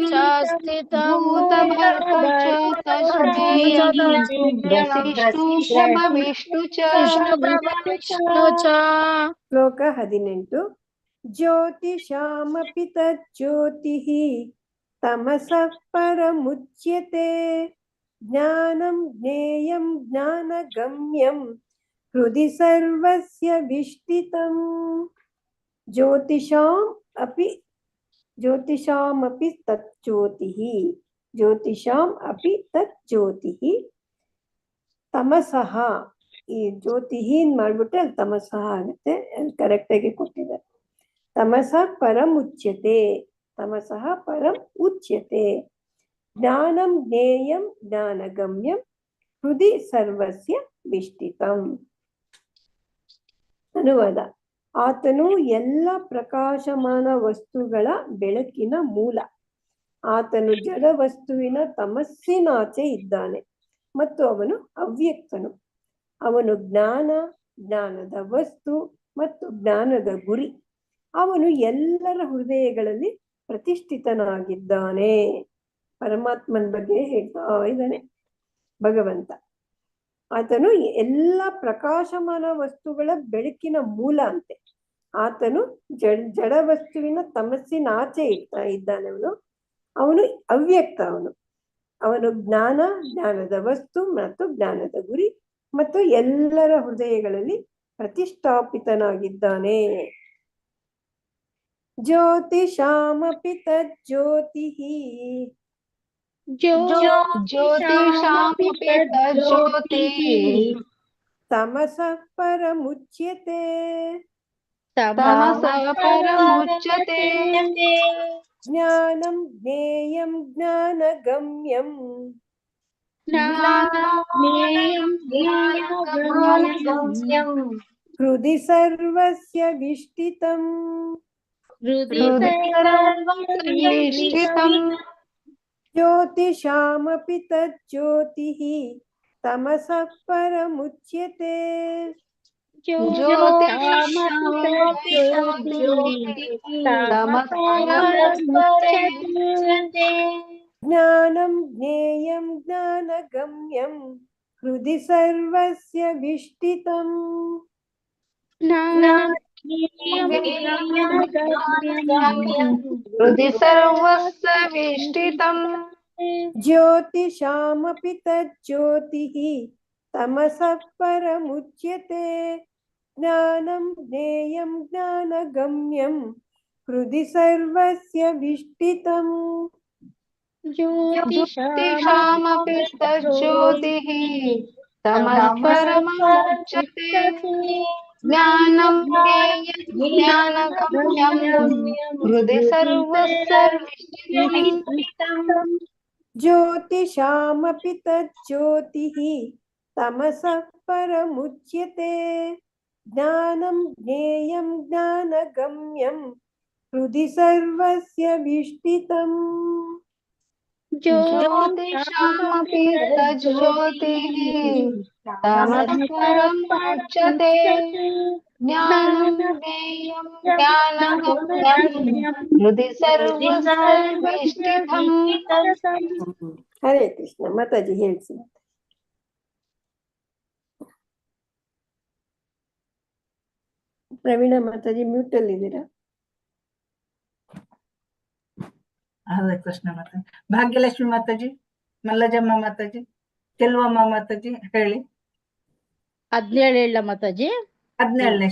चास्तितं भूतभर्तृ च तस्येयं ग्रसिष्णु प्रभविष्णु च श्लोक 18 ज्योतिषामपि तज्ज्योतिः तमसः परमुच्यते ज्ञानं ज्ञेयं ज्ञानगम्यं हृदि सर्वस्य विष्टितं ज्योतिषामपि तज्ज्योतिः ज्योतिषामपि तज्ज्योतिः ತಮಸಃ ಈ ಜ್ಯೋತಿಹಿ ಮಾಡ್ಬಿಟ್ರೆ ಅಲ್ಲಿ ತಮಸಃ ಆಗುತ್ತೆ ಕರೆಕ್ಟ್ ಆಗಿ ಕೊಟ್ಟಿದ್ದಾರೆ ತಮಸಃ ಪರಂ ಉಚ್ಯತೆ ತಮಸಃ ಪರಂ ಉಚ್ಯತೆ ಜ್ಞಾನಂ ಜ್ಞೇಯಂ ಜ್ಞಾನಗಮ್ಯಂ ಹೃದಯ ಸರ್ವಸ್ಯ ವಿಷ್ಟಿತಂ ಅನುವಾದ ಆತನು ಎಲ್ಲ ಪ್ರಕಾಶಮಾನ ವಸ್ತುಗಳ ಬೆಳಕಿನ ಮೂಲ ಆತನು ಜಡ ವಸ್ತುವಿನ ತಮಸ್ಸಿನಾಚೆ ಇದ್ದಾನೆ ಮತ್ತು ಅವನು ಅವ್ಯಕ್ತನು ಅವನು ಜ್ಞಾನದ ವಸ್ತು ಮತ್ತು ಜ್ಞಾನದ ಗುರಿ ಅವನು ಎಲ್ಲರ ಹೃದಯಗಳಲ್ಲಿ ಪ್ರತಿಷ್ಠಿತನಾಗಿದ್ದಾನೆ ಪರಮಾತ್ಮನ ಬಗ್ಗೆ ಹೇಳ್ತಾ ಇದ್ದಾನೆ ಭಗವಂತ ಆತನು ಎಲ್ಲ ಪ್ರಕಾಶಮಾನ ವಸ್ತುಗಳ ಬೆಳಕಿನ ಮೂಲ ಅಂತೆ ಆತನು ಜಡ ವಸ್ತುವಿನ ತಮಸ್ಸಿನಾಚೆ ಇದ್ದಾನೆ ಅವನು ಅವ್ಯಕ್ತ ಅವನು ಜ್ಞಾನದ ವಸ್ತು ಮತ್ತು ಜ್ಞಾನದ ಗುರಿ ಮತ್ತು ಎಲ್ಲರ ಹೃದಯಗಳಲ್ಲಿ ಪ್ರತಿಷ್ಠಾಪಿತನಾಗಿದ್ದಾನೆ ಜ್ಯೋತಿಷಾಮಪಿ ತಜ್ಜ್ಯೋತಿಃ ज्योतिषामपि तज्ज्योतिः तमसः परमुच्यते तमसः परमुच्यते ज्ञानं ज्ञेयं ज्ञानगम्यं हृदि सर्वस्य विष्टितम् ज्योतिषामपि तज्ज्योतिः तमसः परमुच्यते ज्ञानं ज्ञेयं ज्ञानगम्यं हृदि सर्वस्य विष्टितम् हृदि सर्वस्य विष्टितम् ज्योतिषामपि तज्ज्योतिः तमसः परमुच्यते ज्ञानं ज्ञेयं ज्ञानगम्यं हृदि सर्वस्य विष्टितम् ज्योतिषामपि तज्ज्योतिः तमसः परमुच्यते ज्ञानं ज्ञेयं ज्ञानगम्यं हृदि सर्वस्य विष्टितम् ज्योतिषामपि तज्ज्योतिः तमसः परमुच्यते ज्ञानं ज्ञेयं ज्ञानगम्यं हृदि सर्वस्य विष्टितम् ज्योतिषामपि तज्ज्योतिः तमसः परमुच्यते ज्ञानं ज्ञेयं ज्ञानगम्यं हृदि सर्वस्य विष्टितम् हरे कृष्ण माताजी ಹೇಳ್ಸಿ ಪ್ರವೀಣ ಮಾತಾಜಿ ಮ್ಯೂಟ್ ಅಲ್ಲಿ ಇದ್ದೀರಾ ಹರೇ ಕೃಷ್ಣ ಮಾತಾಜಿ. ಭಾಗ್ಯಲಕ್ಷ್ಮಿ ಮಾತಾಜಿ, ಮಲ್ಲಜಮ್ಮ ಮಾತಾಜಿ, ಚೆಲ್ವಮ್ಮ ಮಾತಾಜಿ ಹೇಳಿ. 17 ಹೇಳ ಮಾತಾಜಿ. 17ನೇ.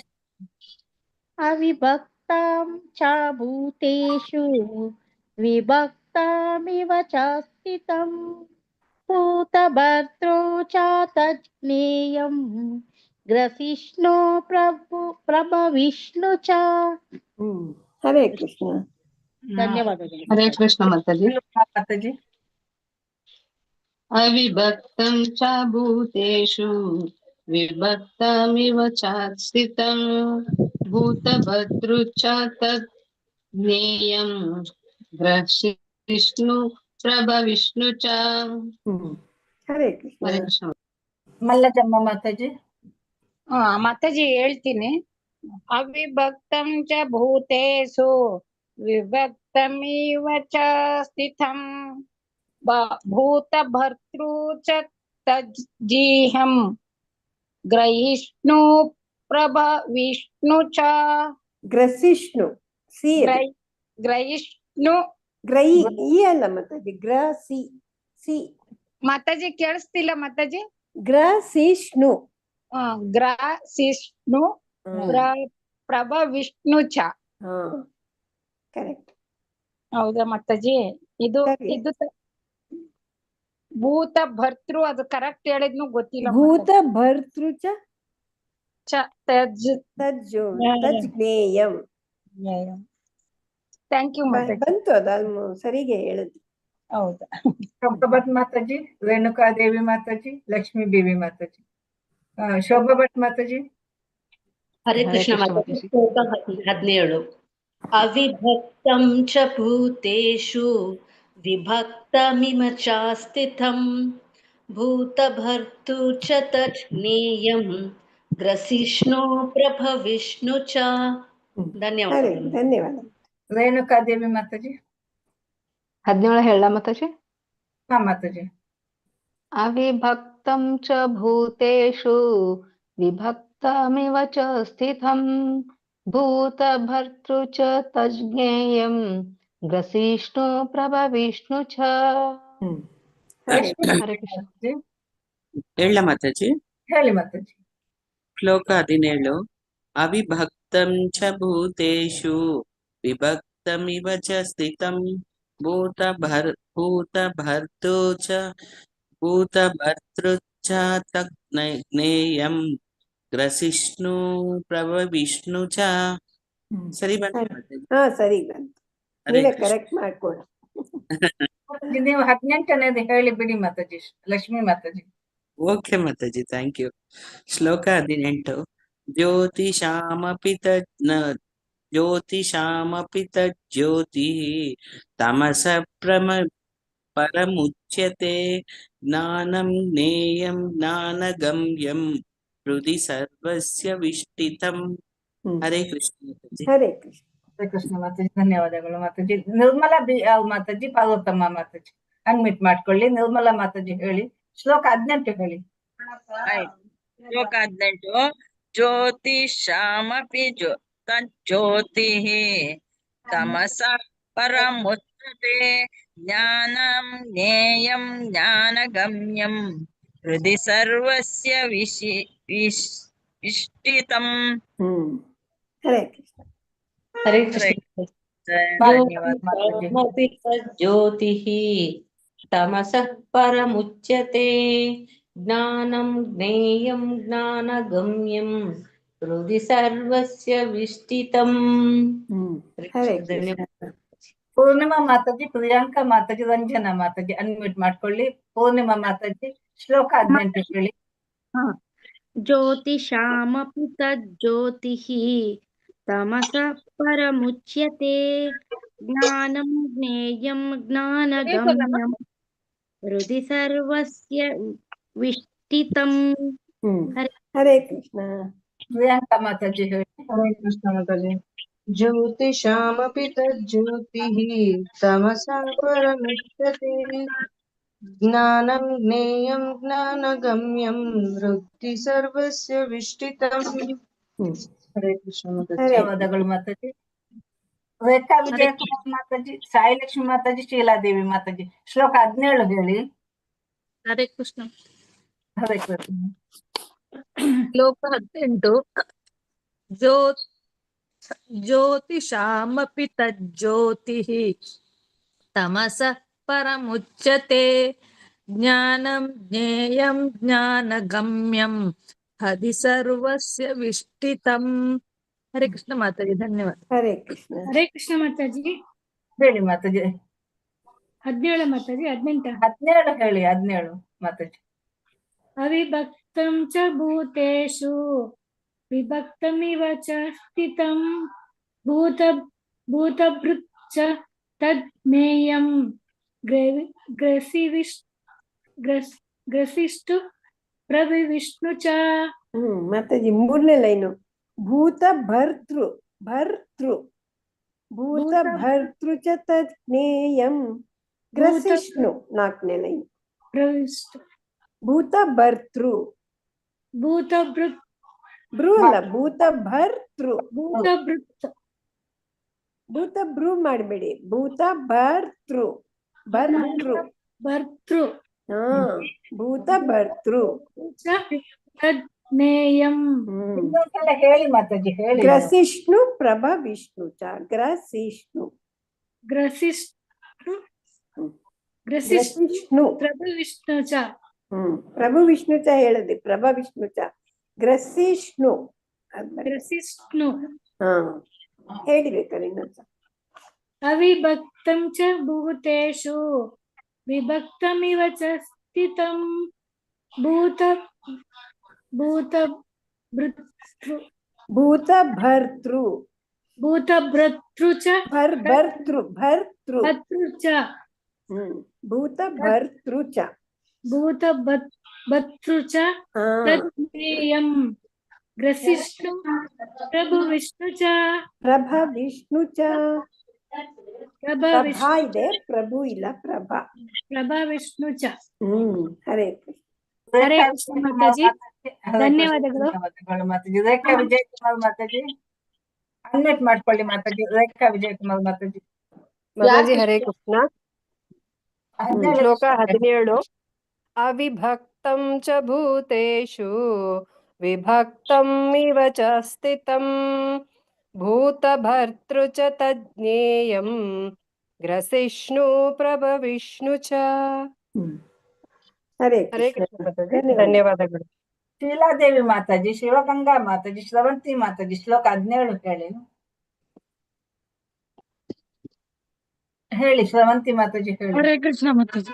ಅವಿಭಕ್ತಾಂ ಚ ಭೂತೇಷು ವಿಭಕ್ತಾಮಿವ ಚ ಸ್ಥಿತಂ ಭೂತಭರ್ತೃ ಚ ತಜ್ಞೇಯಂ ಗ್ರಸಿಷ್ಣು ಪ್ರಭವಿಷ್ಣು ಚ. ಹರೇ ಕೃಷ್ಣ. ಧನ್ಯವಾದಗಳು. ಹರೇ ಕೃಷ್ಣ ಮಾತಾಜಿ. ಮಾತಾಜಿ. ಅವಿಭಕ್ತಂ ಚ ಭೂತೇಷು ವಿಭಕ್ತಮಿವ ಚ ಸ್ಥಿತಂ ಭೂತಭರ್ತೃ ಚ ತದ್ ಜ್ಞೇಯಂ ಗ್ರಸಿಷ್ಣು ಪ್ರಭವಿಷ್ಣು ಚ. ಹರೇ ಕೃಷ್ಣ. ಹರೇ ಕೃಷ್ಣ. ಮಲ್ಲಜಮ್ಮ ಮಾತಾಜಿ. ಮಾತಾಜಿ ಹೇಳ್ತೀನಿ. ಅವಿಭಕ್ತಂ ಚ ಭೂತೇಷು ವಿಭಕ್ತಮಿವ ಚ ಸ್ಥಿತಂ ಭೂತಭರ್ತೃ ಚ ತಜ್ಜೀಹಂ ಗ್ರಹಿಷ್ಣು ಪ್ರಭವಿಷ್ಣು ಚ. ಗ್ರಸಿಷ್ಣು ಸಿ ಗ್ರಹಿಷ್ಣು ಗ್ರಹಿ ಈ ಅಲ್ಲ ಮಾತಾಜಿ, ಗ್ರಸಿ ಸಿ. ಮಾತಾಜಿ ಕೇಳಿಸ್ತಿಲ್ಲ ಮಾತಾಜಿ. ಗ್ರಸಿಷ್ಣು. ಗ್ರಸಿಷ್ಣು ಪ್ರಭವಿಷ್ಣು ಚ. ಕರೆಕ್ಟ್. ಹೌದಾ ಮಾತಾಜಿ? ಇದು ಭೂತ ಭರ್ತೃ ಅದು ಕರೆಕ್ಟ್ ಹೇಳಿದ್ನು ಗೊತ್ತಿಲ್ಲ. ಭೂತ ಭರ್ತೃ ಚ ತಜ್ಜ್ಞೇಯಂ. ಥ್ಯಾಂಕ್ ಯು ಬಂತು, ಅದು ಸರಿಗೆ ಹೇಳಿದ್ರು. ಹೌದಾ. ಶೋಭಾಭಟ್ ಮಾತಾಜಿ, ರೇಣುಕಾದೇವಿ ಮಾತಾಜಿ, ಲಕ್ಷ್ಮೀ ದೇವಿ ಮಾತಾಜಿ. ಶೋಭಾಭಟ್ ಮಾತಾಜಿ. ಹರೇ ಕೃಷ್ಣ ಮಾತಾಜಿ. 17. ಅವಿಭಕ್ತಂ ಚ ಭೂತೇಷು ವಿಭಕ್ತಮಿವ ಚ ಸ್ಥಿತಂ ಭೂತಭರ್ತೃ ಚ ತಜ್ಞೇಯಂ ಗ್ರಸಿಷ್ಣು ಪ್ರಭವಿಷ್ಣು ಚ. ಧನ್ಯವಾದಗಳು. ಧನ್ಯವಾದ. ರೇಣುಕಾದೇವಿ ಮಾತಾಜಿ. 17 ಹೇಳ ಮಾತಾಜಿ. ಹಾ ಮಾತಾಜಿ. ಅವಿಭಕ್ತಂ ಚ ಭೂತೇಷು ವಿಭಕ್ತಮಿವ ಚ ಸ್ಥಿತಂ ಭೂತಭರ್ತೃ ಚ ತಜ್ಞೇಯಂ ಗ್ರಸಿಷ್ಣು ಪ್ರಭವಿಷ್ಣು ಚ. ಹರೇ ಕೃಷ್ಣ. ಹೇಳ ಮಾತಾಜಿ. ಹೇಳಿ ಮಾತಾಜಿ. ಶ್ಲೋಕ 17. ಅವಿಭಕ್ತಂ ಚ ಭೂತೇಷು ವಿಭಕ್ತಮಿವ ಚ ಸ್ಥಿತಂ ಭೂತಭರ್ತೃ ಚ ತಜ್ಞೇಯಂ ಗ್ರಸಿಷ್ಣು ಪ್ರಭವಿಷ್ಣು ಚ. ಸರಿ ಬಂತು? ಹಾ ಸರಿ ಬಂತು. ನೀವೇ ಕರೆಕ್ಟ್ ಮಾಡ್ಕೊಡಿ. ನೀವು 18ನೇದು ಹೇಳಿ ಬಿಡಿ ಮಾತಾಜಿ. ಲಕ್ಷ್ಮೀ ಮಾತಾಜಿ. ಓಕೆ ಮಾತಾಜಿ, ಥ್ಯಾಂಕ್ ಯು. ಶ್ಲೋಕ 18. ಜ್ಯೋತಿಷಾಮಪಿ ತಜ್ಜ್ಯೋತಿ ತಮಸ ಪರಮುಚ್ಯತೆ ಜ್ಞಾನಂ ಜ್ಞೇಯಂ ಜ್ಞಾನಗಮ್ಯಂ ಹೃದಿ ಸರ್ವಸ್ಯ ವಿಷ್ಟಿತಂ. ಹರೇ ಕೃಷ್ಣ ಮಾತಾಜಿ. ಹರೇ ಕೃಷ್ಣ. ಹರೇ ಕೃಷ್ಣ ಮಾತಾಜಿ. ಧನ್ಯವಾದಗಳು ಮಾತಾಜಿ. ನಿರ್ಮಲಾ ಮಾತಾಜಿ, ಪಾರ್ವತಮ್ಮ ಮಾತಾಜಿ ಅನ್ಮಿಟ್ ಮಾಡ್ಕೊಳ್ಳಿ. ನಿರ್ಮಲಾ ಮಾತಾಜಿ ಹೇಳಿ. ಶ್ಲೋಕ 18 ಹೇಳಿ. ಶ್ಲೋಕ 18. ಜ್ಯೋತಿಷಾಮಪಿ ತಜ್ಜ್ಯೋತಿಃ ತಮಸಃ ಪರಮುಚ್ಯತೆ ಜ್ಞಾನಂ ಜ್ಞೇಯಂ ಜ್ಞಾನಗಮ್ಯಂ ಹೃದಿ ಸರ್ವಸ್ಯ ವಿಷ್ಟಿತಂ. ಹರೇ ಕೃಷ್ಣ. ಹರೇ ಕೃಷ್ಣ. ಜ್ಯೋತಿಃ ತಮಸಃ ಪರಮುಚ್ಯತೆ ಜ್ಞಾನಂ ಜ್ಞೇಯಂ ಜ್ಞಾನಗಮ್ಯಂ ಹೃದಿ ಸರ್ವಸ್ಯ ವಿಷ್ಟಿತಂ. ಪೂರ್ಣಿಮಾ ಮಾತಾಜಿ, ಪ್ರಿಯಾಂಕಾ ಮಾತಾಜಿ, ರಂಜನಾ ಮಾತಾಜಿ ಅನ್ಮ್ಯೂಟ್ ಮಾಡ್ಕೊಳ್ಳಿ. ಪೂರ್ಣಿಮಾ ಮಾತಾಜಿ ಶ್ಲೋಕ 18 ಹೇಳಿ. ಜ್ಯೋತಿಷಾಮಪಿ ತಜ್ಜ್ಯೋತಿಃ ತಮಸಃ ಪರಮುಚ್ಯತೆ ಜ್ಞಾನಂ ಜ್ಞೇಯಂ ಜ್ಞಾನಗಮ್ಯಂ ಹೃದಿ ಸರ್ವಸ್ಯ ವಿಷ್ಟಿತಂ. ಹರೇ ಕೃಷ್ಣ. ಪ್ರಿಯಾಂಕಾ ಮಾತಾಜಿ ಹೇಳಿ. ಹರೇ ಕೃಷ್ಣ ಮಾತಾಜಿ. ಜ್ಯೋತಿಷಾಮಪಿ ತಜ್ಜ್ಯೋತಿಃ ತಮಸಃ ಪರಮುಚ್ಯತೆ ಜ್ಞಾನಂ ಜ್ಞೇಯಂ ಜ್ಞಾನಗಮ್ಯಂ ಹೃದಿ ಸರ್ವಸ್ಯ ವಿಷ್ಟಿತಂ. ಹರೇ ಕೃಷ್ಣ ಮಾತಾಜಿ. ಧನ್ಯವಾದಗಳು ಮಾತಾಜಿ. ರೇಖಾ ವಿಜಯಕುಮಾರ್ ಮಾತಾಜಿ, ಸಾಯಿಲಕ್ಷ್ಮಿ ಮಾತಾಜಿ, ಶೀಲಾದೇವಿ ಮಾತಾಜಿ. ಶ್ಲೋಕ 17 ಹೇಳಿ. ಹರೇ ಕೃಷ್ಣ. ಹರೇ ಕೃಷ್ಣ. ಶ್ಲೋಕ 18. ಜ್ಯೋತಿಷಾಮಪಿ ತಜ್ಜ್ಯೋತಿಃ ತಮಸಃ ಪರಮುಚ್ಯತೆ ಜ್ಞಾನಂ ಜ್ಞೇಯಂ ಜ್ಞಾನಗಮ್ಯಂ ಹರಿ ಸರ್ವಸ್ಯ ವಿಷ್ಟಿತಂ. ಹರೇ ಕೃಷ್ಣ ಮಾತಾಜಿ, ಧನ್ಯವಾದ. ಹರೇ ಕೃಷ್ಣ. ಹರೇ ಕೃಷ್ಣ ಮಾತಾಜಿ. ಹೇಳಿ ಮಾತಾಜಿ. 17 ಮಾತಾಜಿ. 18 17 ಹೇಳಿ. 17 ಮಾತಾಜಿ. ಅವಿಭಕ್ತಂ ಚ ಭೂತೇಷು ವಿಭಕ್ತಮಿವ ಚ ಸ್ಥಿತಂ ಭೂತಭೃತ್ ಚ ತದ್ ಜ್ಞೇಯಂ ಗ್ರಸಿಷ್ಠು ಪ್ರವಿಷ್ಣು ಚ. ಮಾತಾಜಿ 3ನೇ ಲೈನು. ಭೂತ ಭರ್ತೃ ಭರ್ತೃ ಭೂತ ಭರ್ತೃ ಚ ತದ್ ಜ್ಞೇಯಂ ಗ್ರಸಿಷ್ಣು. 4ನೇ ಲೈನು. ಪ್ರವಿಷ್ಣು ಭೂತ ಭರ್ತೃ ಭೂತಭೃತ್ ಭ್ರೂ ಅಲ್ಲ, ಭೂತ ಭರ್ತೃ. ಭೂತ ಭ್ರೂ ಮಾಡಬೇಡಿ. ಭೂತ ಭರ್ತೃ ಭರ್ತೃ ಭರ್ತೃ. ಹಾ, ಭೂತ ಭರ್ತೃ ಜ್ಞೇಯಂ. ಹೇಳಿ ಮಾತಾಜಿ, ಹೇಳಿ. ಗ್ರಸಿಷ್ಣು ಪ್ರಭ ವಿಷ್ಣು ಚ. ಗ್ರಸಿಷ್ಣು ಗ್ರಸಿಷ್ಣು ಪ್ರಭು ವಿಷ್ಣು ಚ. ಪ್ರಭು ವಿಷ್ಣು ಚ ಹೇಳದೆ, ಪ್ರಭ ವಿಷ್ಣು ಚ. ಗ್ರಸಿಷ್ಣು ಗ್ರಸಿಷ್ಣು. ಹಾ, ಹೇಳಿಬೇಕಾರೆ ಇನ್ನೊಂದ್ಸ. ಅವಿಭಕ್ತಂ ಚ ಭೂತೇಷು ವಿಭಕ್ತಮಿವ ಚ ಸ್ಥಿತಂ ಭೂತಭರ್ತೃ ಭೂತಭರ್ತೃ ಚ. ಭರ್ತೃ ಭರ್ತೃ ಚ. ಭೂತಭರ್ತೃ ಚ. ಭೂತಭರ್ತೃ ಚ ತಜ್ಞೇಯಂ ಗ್ರಸಿಷ್ಣು ಪ್ರಭು ವಿಷ್ಣು ಚ. ಪ್ರಭ ವಿಷ್ಣು ಚ. ಪ್ರಭಾ ಇದೆ, ಪ್ರಭು ಇಲ್ಲ. ಪ್ರಭಾ ವಿಷ್ಣು ಚ. ಹರೇ ಹರೇ ಕೃಷ್ಣ ಮಾತಾಜಿ, ಧನ್ಯವಾದಗಳು. ಮಾತಾಜಿ. ರೇಖಾ ವಿಜಯಕುಮಾರ್ ಮಾತಾಜಿ, ಅನ್ಮ್ಯೂಟ್ ಮಾಡ್ಕೊಳ್ಳಿ ಮಾತಾಜಿ. ರೇಖಾ ವಿಜಯಕುಮಾರ್ ಮಾತಾಜಿ. ಮಾತಾಜಿ ಹರೇ ಕೃಷ್ಣ. ಶ್ಲೋಕ 17. ಅವಿಭಕ್ತಂ ಚ ಭೂತೇಷು ವಿಭಕ್ತಂ ಇವ ಚ ಸ್ಥಿತಂ ಭೂತಭರ್ತೃ ಚ ತಜ್ಞೇಯಂ ಗ್ರಸಿಷ್ಣು ಪ್ರಭವಿಷ್ಣು ಚ. ಹರೇ ಕೃಷ್ಣ ಮಾತಾಜಿ, ಧನ್ಯವಾದಗಳು. ಶೀಲಾದೇವಿ ಮಾತಾಜಿ, ಶಿವಗಂಗಾ ಮಾತಾಜಿ, ಶ್ರವಂತಿ ಮಾತಾಜಿ. ಶ್ಲೋಕ 17 ಹೇಳಿ. ಹೇಳಿ ಶ್ರವಂತಿ ಮಾತಾಜಿ, ಹೇಳಿ. ಹರೇ ಕೃಷ್ಣ ಮಾತಾಜಿ.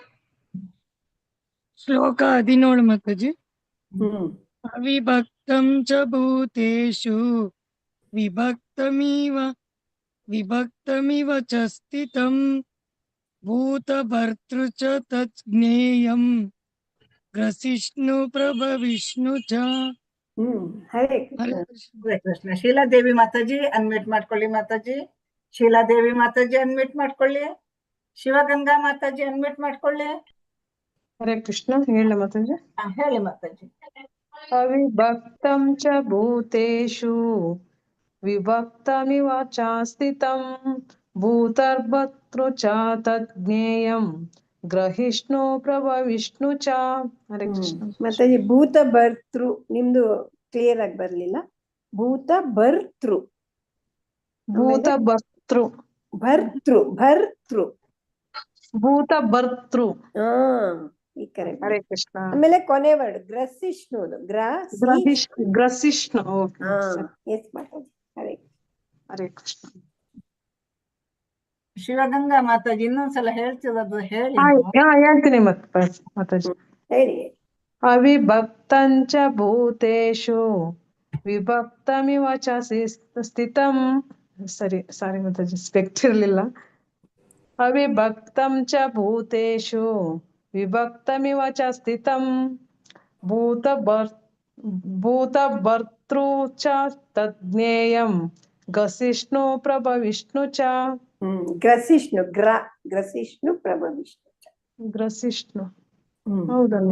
ಶ್ಲೋಕ 17 ಮಾತಾಜಿ. ಅವಿಭಕ್ತಂ ಚ ಭೂತೇಷು ವಿಭಕ್ತಮಿವ ಚ ಸ್ಥಿತಂ ಭೂತಭರ್ತೃ ಚ ತತ್ ಜ್ಞೇಯಂ ಗ್ರಸಿಷ್ಣು ಪ್ರಭವಿಷ್ಣು ಚ. ಹರೇ ಕೃಷ್ಣ. ಶೀಲಾದೇವಿ ಮಾತಾಜಿ, ಅನ್ಮ್ಯೂಟ್ ಮಾಡ್ಕೊಳ್ಳಿ ಮಾತಾಜಿ. ಶೀಲಾದೇವಿ ಮಾತಾಜಿ, ಅನ್ಮ್ಯೂಟ್ ಮಾಡ್ಕೊಳ್ಳಿ. ಶಿವಗಂಗಾ ಮಾತಾಜಿ, ಅನ್ಮ್ಯೂಟ್ ಮಾಡ್ಕೊಳ್ಳಿ. ಹರೇ ಕೃಷ್ಣ. ಹೇಳ ಮಾತಾಜಿ. ಹೇಳಿ ಮಾತಾಜಿ. ಅವಿಭಕ್ತಂ ಚ ಭೂತೇಷು ವಿಭಕ್ತಮಿವ ಚ ಸ್ಥಿತಂ ಭೂತಭರ್ತೃ ಚ ತದ್ ಜ್ಞೇಯಂ ಗ್ರಹಿಷ್ಣು ಪ್ರಭವಿಷ್ಣು ಚ. ಹರೇ ಕೃಷ್ಣ. ಮಾತಾಜಿ ಭೂತ ಭರ್ತೃ ನಿಮ್ದು ಕ್ಲಿಯರ್ ಆಗಿ ಬರ್ಲಿಲ್ಲ. ಭೂತ ಭರ್ತೃ ಭೂತಭರ್ತೃ ಭರ್ತೃ ಭರ್ತೃ ಭೂತಭರ್ತೃ. ಹರೇ ಕೃಷ್ಣ. ಆಮೇಲೆ ಕೊನೆ ವರ್ಡ್ ಗ್ರಸಿಷ್ಣು. ಗ್ರಸಿಷ್ಣು. ಎಸ್ ಮಾತಾಜಿ. ಹರೇ ಕೃಷ್ಣ. ಶಿವಗಂಗಾ ಮಾತಾಜಿ, ಇನ್ನೊಂದ್ಸಲ ಹೇಳ್ತಿರೋದು ಹೇಳಿ. ಹೇಳ್ತೀನಿ ಮಾತಾಜಿ. ಹೇಳಿ. ಅವಿಭಕ್ತಂಚ ಭೂತೇಷು ವಿಭಕ್ತಮಿವ ಚ ಸ್ಥಿತಂ. ಸಾರಿ ಮಾತಾಜಿ, ಸ್ಪೆಕ್ಟ್ ಇರ್ಲಿಲ್ಲ. ಅವಿಭಕ್ತಂ ಚ ಭೂತೇಷು ವಿಭಕ್ತಮಿವ ಚ ಸ್ಥಿತಂ ಭೂತಭರ್ತೃ ಚ ತದ್ ಜ್ಞೇಯಂ ಗ್ರಸಿಷ್ಣು ಪ್ರಭವಿಷ್ಣು ಚ. ಗ್ರಸಿಷ್ಣು ಗ್ರಸಿಷ್ಣು ಪ್ರಭವಿಷ್ಣು ಚ. ಗ್ರಸಿಷ್ಣು. ಹೌದಲ್ಲ.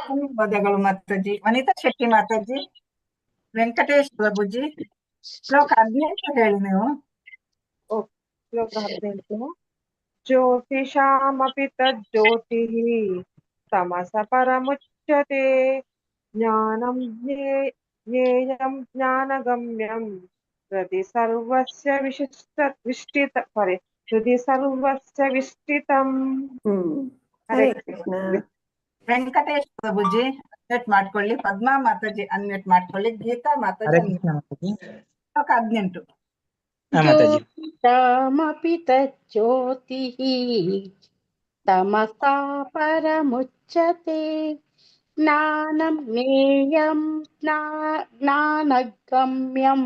ಧನ್ಯವಾದಗಳು ಮಾತಾಜಿ. ವನಿತಾ ಶೆಟ್ಟಿ ಮಾತಾಜಿ, ವೆಂಕಟೇಶ್ ಪ್ರಭುಜಿ, ಶ್ಲೋಕ 18 ಹೇಳಿ ನೀವು. ಶ್ಲೋಕ 18 ಜ್ಯೋತಿಷಾಮಪಿ ತಜ್ಜ್ಯೋತಿಃ ತಮಸ ಪರಮುಚ್ಯತೆ ಜ್ಞಾನಂ ಜ್ಞೇಯಂ ಜ್ಞಾನಗಮ್ಯಂ ಹೃದಯ ಸರ್ವಸ್ಯ ಹೃದಯ ಸರ್ವಸ್ಯ ವಿಷ್ಟಿತಂ. ಹರೇ ಕೃಷ್ಣ. ವೆಂಕಟೇಶ್ ಪ್ರಭುಜಿ ಅನ್ಮ್ಯೂಟ್ ಮಾಡ್ಕೊಳ್ಳಿ. ಪದ್ಮಾ ಮಾತಾಜಿ ಅನ್ಮ್ಯೂಟ್ ಮಾಡ್ಕೊಳ್ಳಿ. ಗೀತಾ ಮಾತಾಜಿ ಹರೇ ಕೃಷ್ಣ ಮಾತಾಜಿ. ಶ್ಲೋಕ 18. ಜ್ಯೋತಿಷಾಮಪಿ ತಜ್ಜ್ಯೋತಿಃ ತಮಸಾ ಪರಮುಚ್ಯತೆ ಜ್ಞಾನಂ ಜ್ಞೇಯಂ ಜ್ಞಾನಗಮ್ಯಂ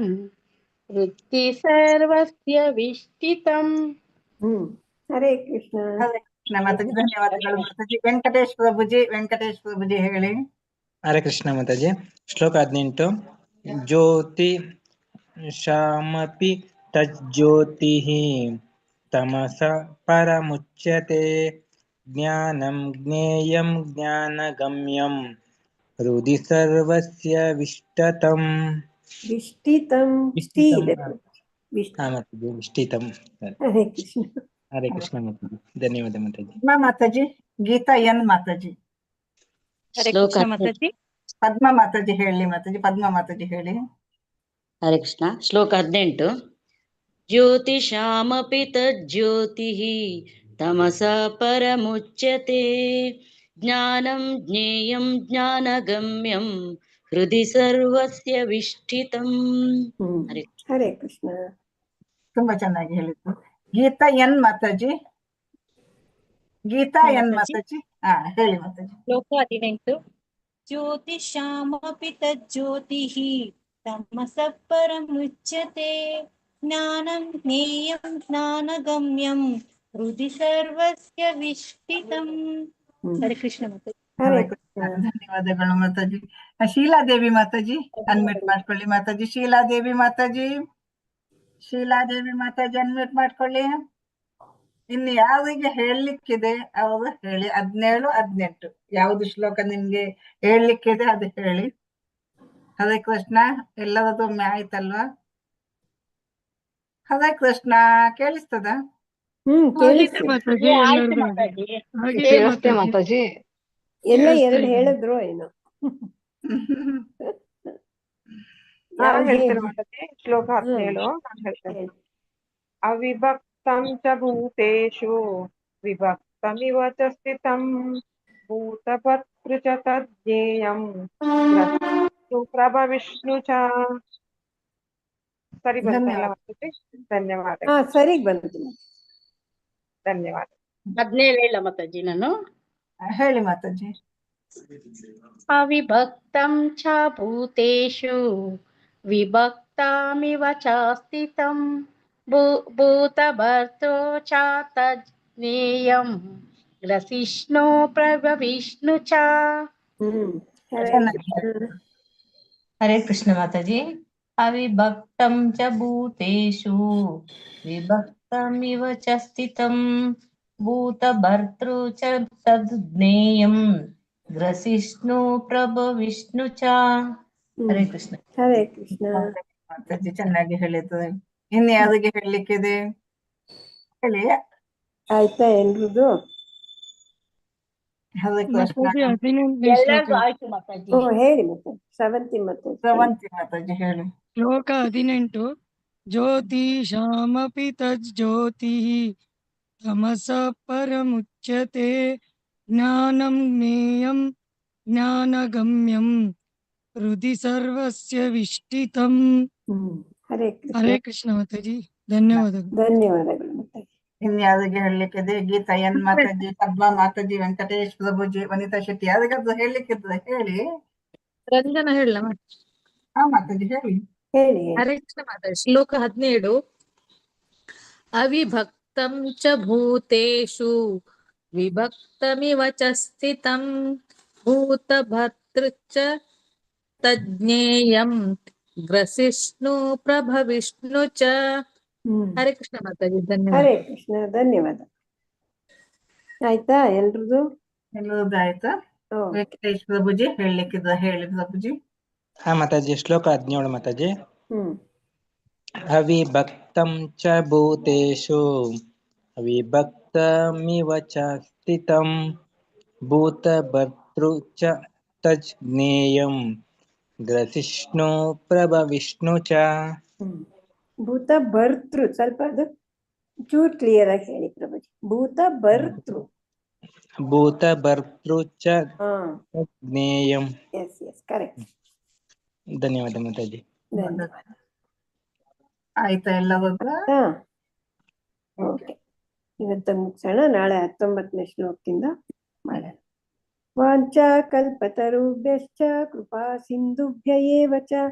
ಹೃದಯ ಸರ್ವಸ್ಯ ವಿಷ್ಟಿತಂ. ಹರೇ ಕೃಷ್ಣ. ಹರೇ ಕೃಷ್ಣ ಮಾತಾಜಿ. ಧನ್ಯವಾದಗಳು ಮಾತಾಜಿ. ವೆಂಕಟೇಶ್ ಪ್ರಭುಜಿ ಹೇಳಿ. ಹರೇ ಕೃಷ್ಣ ಮಾತಾಜಿ. ಶ್ಲೋಕ 18 ಜ್ಯೋತಿ ಶಾಮಪಿ ತಜ್ಜ್ಯೋತಿಃ ತಮಸ ಪರಮುಚ್ಯತೆ ಜ್ಞಾನಂ ಜ್ಞೇಯಂ ಜ್ಞಾನಗಮ್ಯಂ ಹೃದಯ ಸರ್ವಸ್ಯ ವಿಷ್ಟಿತಂ. ವಿಷ್ಟಿತಂ ವಿಷ್ಟಿತಂ. ಹರೇ ಕೃಷ್ಣ. ಹರೇ ಕೃಷ್ಣ ಮಾತಾಜಿ. ಧನ್ಯವಾದ ಮಾತಾಜಿ. ಪದ್ಮಾ ಮಾತಾಜಿ. ಗೀತಾ ಎನ್ ಮಾತಾಜಿ. ಹರೇ ಕೃಷ್ಣ ಮಾತಾಜಿ. ಪದ್ಮಾ ಮಾತಾಜಿ ಹೇಳಿ ಮಾತಾಜಿ. ಪದ್ಮಾ ಮಾತಾಜಿ ಹೇಳಿ. ಹರೇ ಕೃಷ್ಣ. ಶ್ಲೋಕ 18 ಜ್ಯೋತಿಷಾಮಪಿ ತಜ್ಜ್ಯೋತಿಃ ತಮಸ ಪರಮುಚ್ಯತೆ ಜ್ಞಾನಂ ಜ್ಞೇಯಂ ಜ್ಞಾನಗಮ್ಯಂ ಹೃದಯ ಸರ್ವಸ್ಯ ವಿಷ್ಟಿತಂ. ಹರೇ ಕೃಷ್ಣ. ತುಂಬಾ ಚೆನ್ನಾಗಿ ಹೇಳಿದ್ದು. ಗೀತಾ ಎನ್ ಮಾತಾಜಿ. ಗೀತಾ ಎನ್ ಮಾತಾಜಿ. ಹೇಳಿ ಮಾತಾಜಿ. ಶ್ಲೋಕ 18 ಜ್ಯೋತಿಷಾಮಪಿ ತಜ್ಜ್ಯೋತಿಃ ತಮಸಃ ಪರಮುಚ್ಯತೆ ಜ್ಞಾನಂ ಜ್ಞೇಯಂ ಜ್ಞಾನಗಮ್ಯಂ ಹೃದಯ ಸರ್ವಸ್ಯ ವಿಷ್ಟಿತಂ. ಹರೇ ಕೃಷ್ಣ ಮಾತಾಜಿ. ಧನ್ಯವಾದಗಳು ಮಾತಾಜಿ. ಶೀಲಾದೇವಿ ಮಾತಾಜಿ ಅನ್ಮ್ಯೂಟ್ ಮಾಡ್ಕೊಳ್ಳಿ ಮಾತಾಜಿ. ಶೀಲಾದೇವಿ ಮಾತಾಜಿ ಅನ್ಮ್ಯೂಟ್ ಮಾಡ್ಕೊಳ್ಳಿ. ಇನ್ನು ಯಾವ್ದಿಗೆ ಹೇಳಲಿಕ್ಕಿದೆ ಅವ್ರು ಹೇಳಿ. 17, 18 ಯಾವ್ದು ಶ್ಲೋಕ ನಿಮ್ಗೆ ಹೇಳಲಿಕ್ಕಿದೆ ಅದು ಹೇಳಿ. ಹರೇ ಕೃಷ್ಣ. ಎಲ್ಲರದ್ದು ಒಮ್ಮೆ ಆಯ್ತಲ್ವಾ? ಹರೇ ಕೃಷ್ಣ. ಕೇಳಿಸ್ತದ? ಮಾತಾಜಿ. ಎಲ್ಲ 2 ಹೇಳಿದ್ರು ಏನೋ. ನಾನು ಹೇಳ್ತೇನೆ ಮಾತಾಜಿ. ಶ್ಲೋಕ 17 ನಾನು ಹೇಳ್ತೇನೆ. ಅವಿಭಕ್ತಂ ಚ ಭೂತೇಷು ವಿಭಕ್ತಮಿವ ಚ ಸ್ಥಿತಂ ಭೂತಭರ್ತೃ ಚ ತಜ್ಞೇಯಂ ಪ್ರಭವಿಷ್ಣು ಚ. ಸರಿ ಬಂತಲ್ಲ ಮಾತಾಜಿ? ಧನ್ಯವಾದ. ಸರಿ ಬಂತು. ಧನ್ಯವಾದ. 17 ಹೇಳ ಮಾತಾಜಿ ನಾನು. ಹೇಳಿ ಮಾತಾಜಿ. ಅವಿಭಕ್ತಂ ಚ ಭೂತೇಷು ವಿಭಕ್ತಮಿವ ಚ ಸ್ಥಿತಂ ಭೂತಭರ್ತೃ ಚ ತಜ್ಞೇಯಂ ಗ್ರಸಿಷ್ಣು ಪ್ರಭವಿಷ್ಣು ಚ. ಹರೇ ಕೃಷ್ಣ ಮಾತಾಜಿ. ಅವಿಭಕ್ತಂ ಚ ಭೂತೇಷು ವಿಭಕ್ತಮಿವ ಚ ಸ್ಥಿತಂ ಭೂತಭರ್ತೃ ಚ ತಜ್ಞೇಯಂ ಗ್ರಸಿಷ್ಣು ಪ್ರಭವಿಷ್ಣು ಚ. ಹರೇ ಕೃಷ್ಣ. ಹರೇ ಕೃಷ್ಣ ಮಾತಾಜಿ. ಚೆನ್ನಾಗಿ ಹೇಳಿದ್ದು. ಇನ್ನು ಯಾವ್ದಿಗೆ ಹೇಳಲಿಕ್ಕಿದೆ ಹೇಳಿ. ಆಯ್ತಾ ಎಲ್ರದು? ಹರೇ ಕೃಷ್ಣ. ಎಲ್ಲರದು ಆಯ್ತು ಮಾತಾಜಿ. ಹೇಳಿ ಮತ್ತೆ. ಸ್ರವಂತಿ ಮಾತಾಜಿ ಹೇಳಿ. ಶ್ಲೋಕ 18 ಜ್ಯೋತಿಷಾಮಪಿ ತಜ್ಜ್ಯೋತಿಃ ತಮಸಃ ಪರಮುಚ್ಯತೆ ಜ್ಞಾನಂ ಜ್ಞೇಯಂ ಜ್ಞಾನಗಮ್ಯಂ ಹೃದಯ ಸರ್ವಸ್ಯ ವಿಷ್ಟಿತಂ. ಹರೇ ಕೃಷ್ಣ ಮಾತಾಜಿ. ಧನ್ಯವಾದಗಳು. ಧನ್ಯವಾದಗಳು ಮಾತಾಜಿ. ಇನ್ಯಾವ್ದಿಗೆ ಹೇಳಲಿಕ್ಕಿದೆ? ಗೀತಾ ಎನ್ ಮಾತಾಜಿ, ಪದ್ಮಾ ಮಾತಾಜಿ, ವೆಂಕಟೇಶ್ ಪ್ರಭುಜಿ, ವನಿತಾ ಶೆಟ್ಟಿ ಯಾವ್ದಾದ್ರು ಹೇಳಲಿಕ್ಕಿದ್ರೆ ಹೇಳಿ. ರಂಜನಾ ಹೇಳ ಮಾತಾಜಿ ಹೇಳಿ. ಹರೇ ಕೃಷ್ಣ ಮಾತಾಜಿ. ಶ್ಲೋಕ 17 ಅವಿಭಕ್ತಂ ಚ ಭೂತೇಷು ವಿಭಕ್ತಮಿವ ಚ ಸ್ಥಿತಂ ಭೂತಭರ್ತೃ ಚ ತಜ್ಞೇಯಂ ಗ್ರಸಿಷ್ಣು ಪ್ರಭವಿಷ್ಣು ಚ. ಹರೇ ಕೃಷ್ಣ ಮಾತಾಜಿ. ಧನ್ಯವಾದ. ಹರೇ ಕೃಷ್ಣ. ಧನ್ಯವಾದ. ಆಯ್ತಾ ಎಲ್ರದು? ಎಲ್ಲರದ್ದು ಆಯ್ತಾ? ವೆಂಕಟೇಶ್ ಪ್ರಭುಜಿ ಹೇಳಲಿಕ್ಕಿದ್ರೆ ಹೇಳಿ ಪ್ರಭುಜಿ. ಮಾತಾಜಿ. ಶ್ಲೋಕ 17 ಮಾತಾಜಿ. अविभक्तं च भूतेषु अविभक्तमिव च स्थितं भूतभर्तृ च तज्ज्ञेयं ग्रसिष्णु प्रभविष्णु च ಭೂತ ಭರ್ತೃ ಸ್ವಲ್ಪ ಅದು ಚೂರ್ ಕ್ಲಿಯರ್ ಆಗಿ ಹೇಳಿ ಪ್ರಭುಜಿ. ಭೂತ ಭರ್ತೃ. ಭೂತಭರ್ತೃ ಚ ತಜ್ಜ್ಞೇಯಂ. S yes correct. ಧನ್ಯವಾದ ಮಾತಾಜಿ. ಧನ್ಯವಾದ. ಆಯ್ತಾ ಎಲ್ಲವದ್ದು? ಓಕೆ, ಇವತ್ತು ಮುಗಿಸೋಣ. ನಾಳೆ 19ನೇ ಶ್ಲೋಕದಿಂದ ಮಾಡೋಣ. ವಾಂಚಾ ಕಲ್ಪತರುಭ್ಯಶ್ಚ ಕೃಪಾ ಸಿಂಧುಭ್ಯ ಏವ ಚ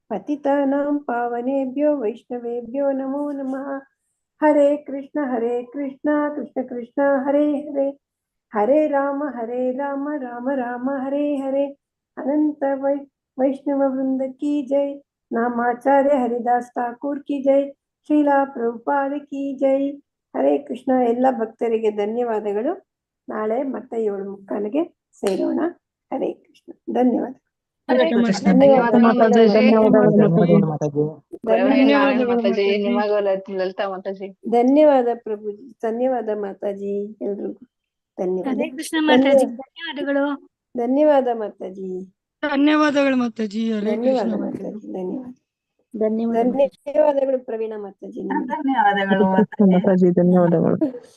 ಪತಿತಾನಾಂ ಪಾವನೇಭ್ಯೋ ವೈಷ್ಣವೇಭ್ಯೋ ನಮೋ ನಮಃ. ಹರೇ ಕೃಷ್ಣ ಕೃಷ್ಣ ಕೃಷ್ಣ ಹರೇ ಹರೇ, ಹರೇ ರಾಮ ರಾಮ ರಾಮ ಹರೇ ಹರೇ. ಅನಂತ ವೈಷ್ಣವ ವೃಂದ ಕಿ ಜೈ. ನಾಮಾಚಾರ್ಯ ಹರಿದಾಸ್ ಠಾಕೂರ್ ಕಿ ಜೈ. ಶ್ರೀಲಾ ಪ್ರಭುಪಾದ ಕಿ ಜೈ. ಹರೇ ಕೃಷ್ಣ. ಎಲ್ಲ ಭಕ್ತರಿಗೆ ಧನ್ಯವಾದಗಳು. ನಾಳೆ ಮತ್ತೆ 7:45ಗೆ ಸೇರೋಣ. ಹರೇ ಕೃಷ್ಣ. ಧನ್ಯವಾದ. ಧನ್ಯವಾದ ಮಾತಾಜಿ. ಲಲಿತಾ ಮಾತಾಜಿ. ಧನ್ಯವಾದ ಪ್ರಭುಜಿ. ಧನ್ಯವಾದ ಮಾತಾಜಿ. ಎಲ್ರಿಗೂ ಧನ್ಯವಾದ. ಹರೇ ಕೃಷ್ಣ ಮಾತಾಜಿ. ಧನ್ಯವಾದಗಳು. ಧನ್ಯವಾದ ಮಾತಾಜಿ. ಧನ್ಯವಾದಗಳು ಮಾತಾಜಿ. ಹರೇ ಕೃಷ್ಣ ಮಾತಾಜಿ. ಧನ್ಯವಾದ. ಧನ್ಯವಾದ ಧನ್ಯವಾದಗಳು ಪ್ರವೀಣ ಮಾತಾಜಿ. ಧನ್ಯವಾದಗಳು ಮಾತಾಜಿ. ಧನ್ಯವಾದಗಳು.